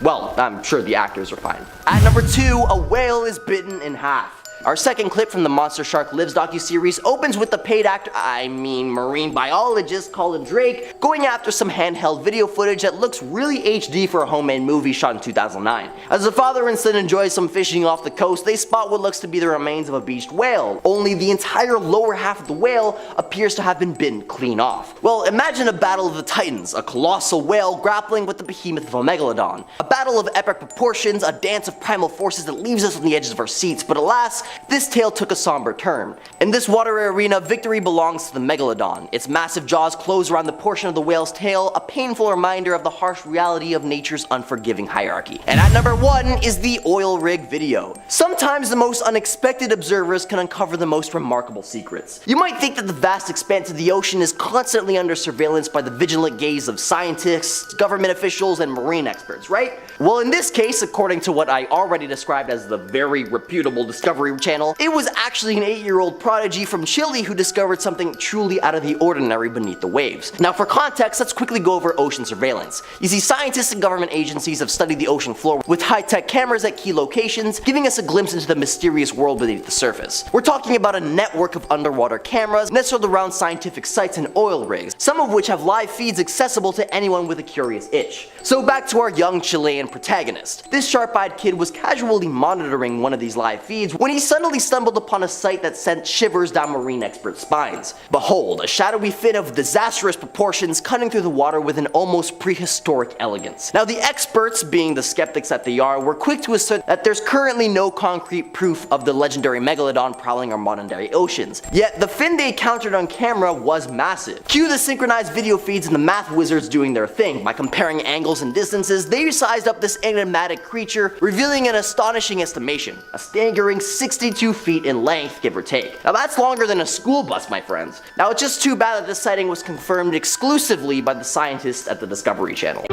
Well, I'm sure the actors are fine. At number 2, a whale is bitten in half. Our second clip from the Monster Shark Lives docuseries opens with the paid actor, marine biologist Colin Drake, going after some handheld video footage that looks really HD for a homemade movie shot in 2009. As the father and son enjoy some fishing off the coast, they spot what looks to be the remains of a beached whale, only the entire lower half of the whale appears to have been bitten clean off. Well, imagine a battle of the titans, a colossal whale grappling with the behemoth of a megalodon. A battle of epic proportions, a dance of primal forces that leaves us on the edges of our seats, but alas, this tale took a somber turn. In this watery arena, victory belongs to the megalodon. Its massive jaws close around the portion of the whale's tail, a painful reminder of the harsh reality of nature's unforgiving hierarchy. And at number 1 is the oil rig video. Sometimes the most unexpected observers can uncover the most remarkable secrets. You might think that the vast expanse of the ocean is constantly under surveillance by the vigilant gaze of scientists, government officials, and marine experts, right? Well, in this case, according to what I already described as the very reputable Discovery Channel, it was actually an 8-year-old prodigy from Chile who discovered something truly out of the ordinary beneath the waves. Now, for context, let's quickly go over ocean surveillance. You see, scientists and government agencies have studied the ocean floor with high-tech cameras at key locations, giving us a glimpse into the mysterious world beneath the surface. We're talking about a network of underwater cameras nestled around scientific sites and oil rigs, some of which have live feeds accessible to anyone with a curious itch. So back to our young Chilean protagonist. This sharp-eyed kid was casually monitoring one of these live feeds when he suddenly stumbled upon a sight that sent shivers down marine experts' spines. Behold, a shadowy fin of disastrous proportions cutting through the water with an almost prehistoric elegance. Now, the experts, being the skeptics that they are, were quick to assert that there's currently no concrete proof of the legendary Megalodon prowling our modern-day oceans. Yet, the fin they encountered on camera was massive. Cue the synchronized video feeds and the math wizards doing their thing. By comparing angles and distances, they sized up this enigmatic creature, revealing an astonishing estimation, a staggering 62 feet in length, give or take. Now that's longer than a school bus, my friends. Now it's just too bad that this sighting was confirmed exclusively by the scientists at the Discovery Channel.